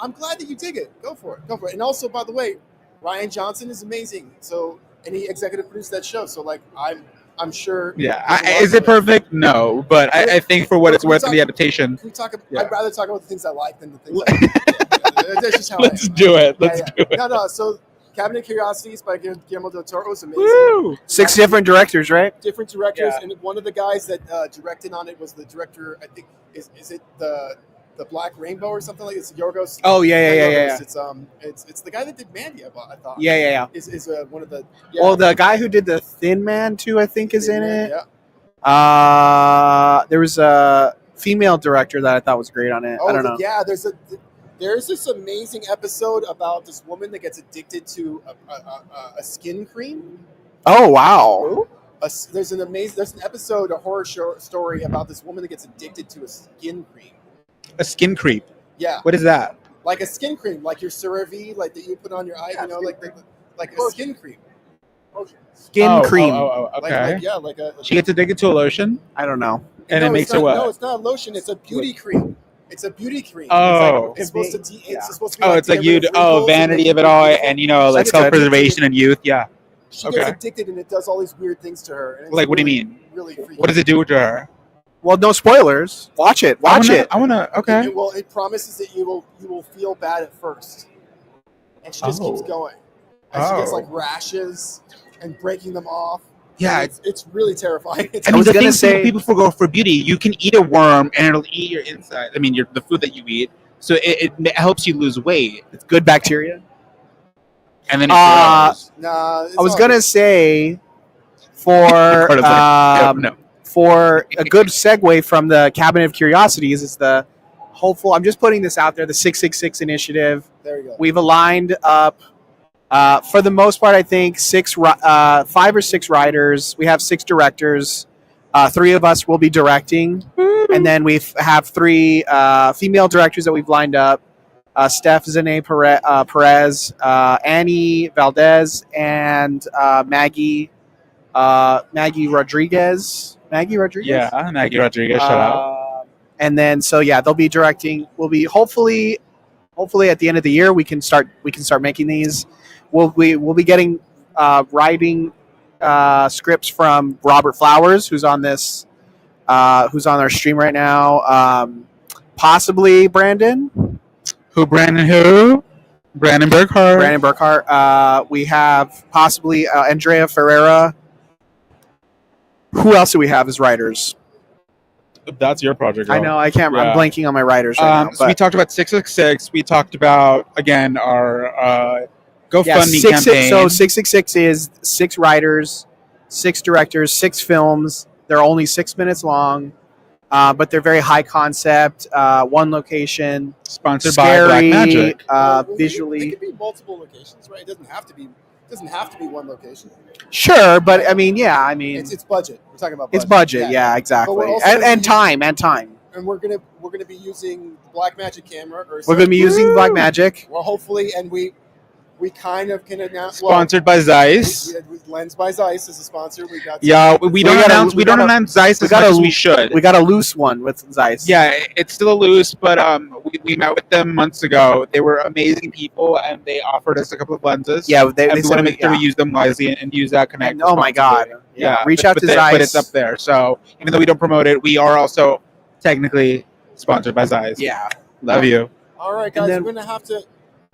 I'm glad that you dig it. Go for it. And also, by the way, Ryan Johnson is amazing. So, and he executive produced that show. So, like, I'm sure. Yeah. Is it perfect? No, but I think for what it's worth in the adaptation. Can we talk? Yeah. I'd rather talk about the things I like than the things. That's just how. Let's do it. Let's do it. No. So, Cabinet of Curiosities by Guillermo del Toro is amazing. Woo! 6 different directors, right? Different directors, Yeah. and one of the guys that directed on it was the director. I think is it the Black Rainbow or something like it's Yorgos. Oh, yeah. Yorgos. It's the guy that did Mandy. I thought. Yeah. Is one of the. Well, the guy who did the Thin Man too, I think, is in it. Yeah. There was a female director that I thought was great on it. I don't know. Yeah, there's this amazing episode about this woman that gets addicted to a skin cream. Oh wow! There's an episode, a horror story about this woman that gets addicted to a skin cream. A skin creep. Yeah. What is that? Like a skin cream, like your CeraVe, like that you put on your eye. Like a skin cream. Skin cream. Oh, okay. Like a. She gets addicted to a lotion, I don't know. and it makes her her what? No, it's not a lotion. It's a beauty cream. It's a beauty cream. Oh. It's supposed to. It's supposed to be. Oh, it's like get rid you. of Oh, wrinkles vanity of it all, and like self-preservation and youth. Yeah. She Okay. gets addicted, and it does all these weird things to her. And it's Like, what do you really, mean? Really freaky. What does it do to her? Well, no spoilers. Watch it. Watch it. I wanna. Okay. It promises that you will feel bad at first, and she just keeps going. And she gets like rashes and breaking them off. Yeah, And it's really terrifying. It's I mean, was the gonna thing say- people go for beauty. You can eat a worm and it'll eat your inside. I mean, the food that you eat. So it helps you lose weight. It's good bacteria. And then Nah, I was gonna say for Carter's like, no. for a good segue from the Cabinet of Curiosities is the hopeful. I'm just putting this out there. The 666 initiative. There you go. We've aligned up. For the most part, I think 5 or 6 writers. We have 6 directors. 3 of us will be directing, and then we have 3 female directors that we've lined up. Steph Zane Perez, Annie Valdez, and Maggie Rodriguez. Maggie Rodriguez. Yeah, Maggie Rodriguez. Shut up. And then they'll be directing. We'll be hopefully at the end of the year we can start making these. We'll be getting writing scripts from Robert Flowers, who's on this who's on our stream right now. Possibly Brandon. Brandon who? Brandon Burkhart. Brandon Burkhart. We have possibly Andrea Ferreira. Who else do we have as writers? That's your project. I know, I can't. Yeah. I'm blanking on my writers right now. So we talked about 666. We talked about, again, our GoFundMe campaign. So 666 is 6 writers, 6 directors, 6 films. They're only 6 minutes long, but they're very high concept. One location, sponsored scary, by Black Magic. Visually. It could be multiple locations, right? It doesn't have to be. It doesn't have to be one location. Sure, but I mean, yeah, I mean, It's budget. We're talking about budget. it's budget. Yeah, exactly, But we're also and time, and time. And we're gonna be using the Black Magic camera. We're going to be using Black Magic. Well, hopefully, and we kind of can announce. Sponsored by Zeiss. Lens by Zeiss is a sponsor. We got. We don't announce Zeiss as much as we should. We got a loose one with Zeiss. Yeah, it's still a loose, but we met with them months ago. They were amazing people, and they offered us a couple of lenses. Yeah, they want to make sure we yeah. use them wisely and use that connect. Oh my God! Yeah, reach out to Zeiss. But it's up there. So even though we don't promote it, we are also technically sponsored by Zeiss. Yeah, love you. All right, guys, we're gonna have to.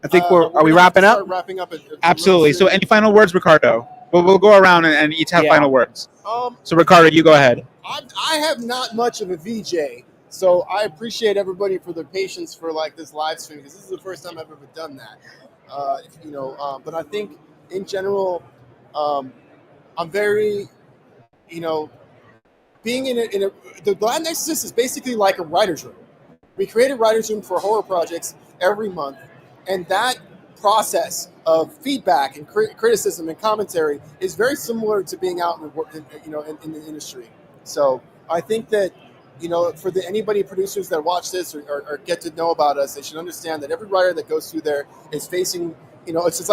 I think are we wrapping up? Wrapping up. Absolutely. So any final words, Ricardo? We'll go around and each have final words. So Ricardo, you go ahead. I have not much of a VJ, so I appreciate everybody for their patience for like this live stream because this is the first time I've ever done that. But I think in general, I'm very, being in a the LatinXorcists is basically like a writer's room. We create a writer's room for horror projects every month, and that process of feedback and criticism and commentary is very similar to being out in the industry. So I think that for anybody producers that watch this or get to know about us, they should understand that every writer that goes through there is facing it's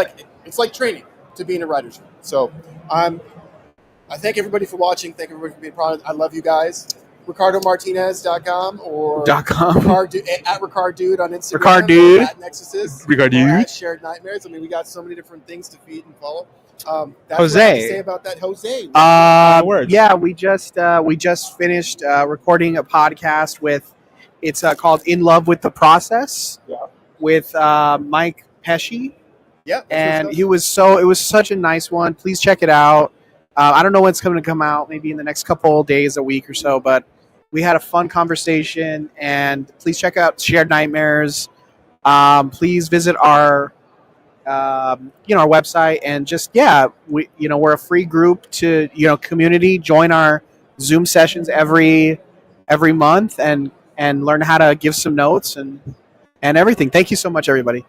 like training to be in a writer's room. So I thank everybody for watching. Thank everybody for being proud. I love you guys. RicardoMartinez.com or .com. At RicardDude on Instagram. RicardDude. At LatinXorcists. RicardDude. Or at Shared Nightmares. I mean, we got so many different things to feed and follow. That's Jose. what I have to say about that. Jose. Yeah, we just finished recording a podcast with. It's called "In Love with the Process" with Mike Pesci. Yeah, and it was such a nice one. Please check it out. I don't know when it's going to come out. Maybe in the next couple days, a week or so. But we had a fun conversation, and please check out Shared Nightmares. Please visit our our website, and just we're a free group to community. Join our Zoom sessions every month and learn how to give some notes and everything. Thank you so much, everybody.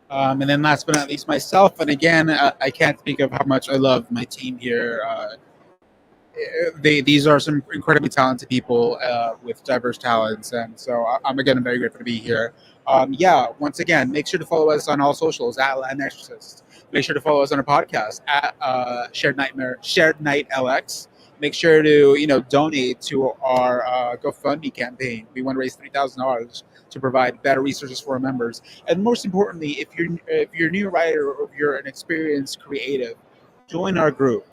And then last but not least, myself. And again, I can't speak of how much I love my team here. These are some incredibly talented people with diverse talents. And so I'm very grateful to be here. Once again, make sure to follow us on all socials at LatinXorcists. Make sure to follow us on our podcast at Shared Night LX. Make sure to donate to our GoFundMe campaign. We want to raise $3,000 to provide better resources for our members. And most importantly, if you're a new writer or if you're an experienced creative, join our group.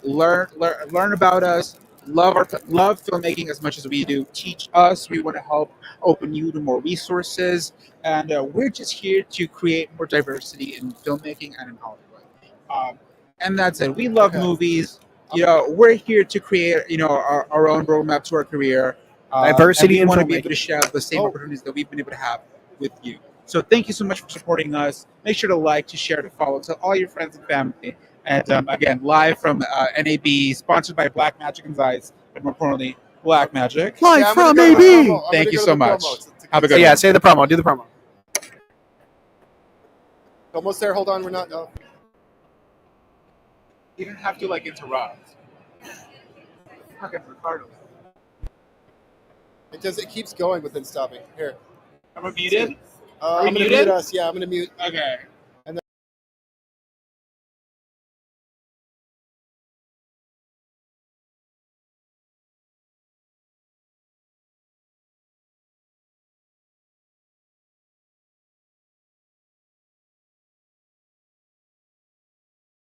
Learn about us. Love filmmaking as much as we do. Teach us. We want to help open you to more resources, and we're just here to create more diversity in filmmaking and in Hollywood. And that's it. We love movies. We're here to create our own roadmap to our career. Diversity and we in want to be able filmmaking. to share the same opportunities that we've been able to have with you. So thank you so much for supporting us. Make sure to like, to share, to follow, to all your friends and family. And again, live from NAB, sponsored by Black Magic and Zeiss, but more importantly, Black Magic. Live from AB. Thank you so much. Have a good one. Yeah, say the promo. Do the promo. Almost there. Hold on. We're not. You didn't have to interrupt. Okay, Ricardo. It keeps going within stopping. Here. Am I muted? I'm going to mute us. Yeah, I'm going to mute. Okay.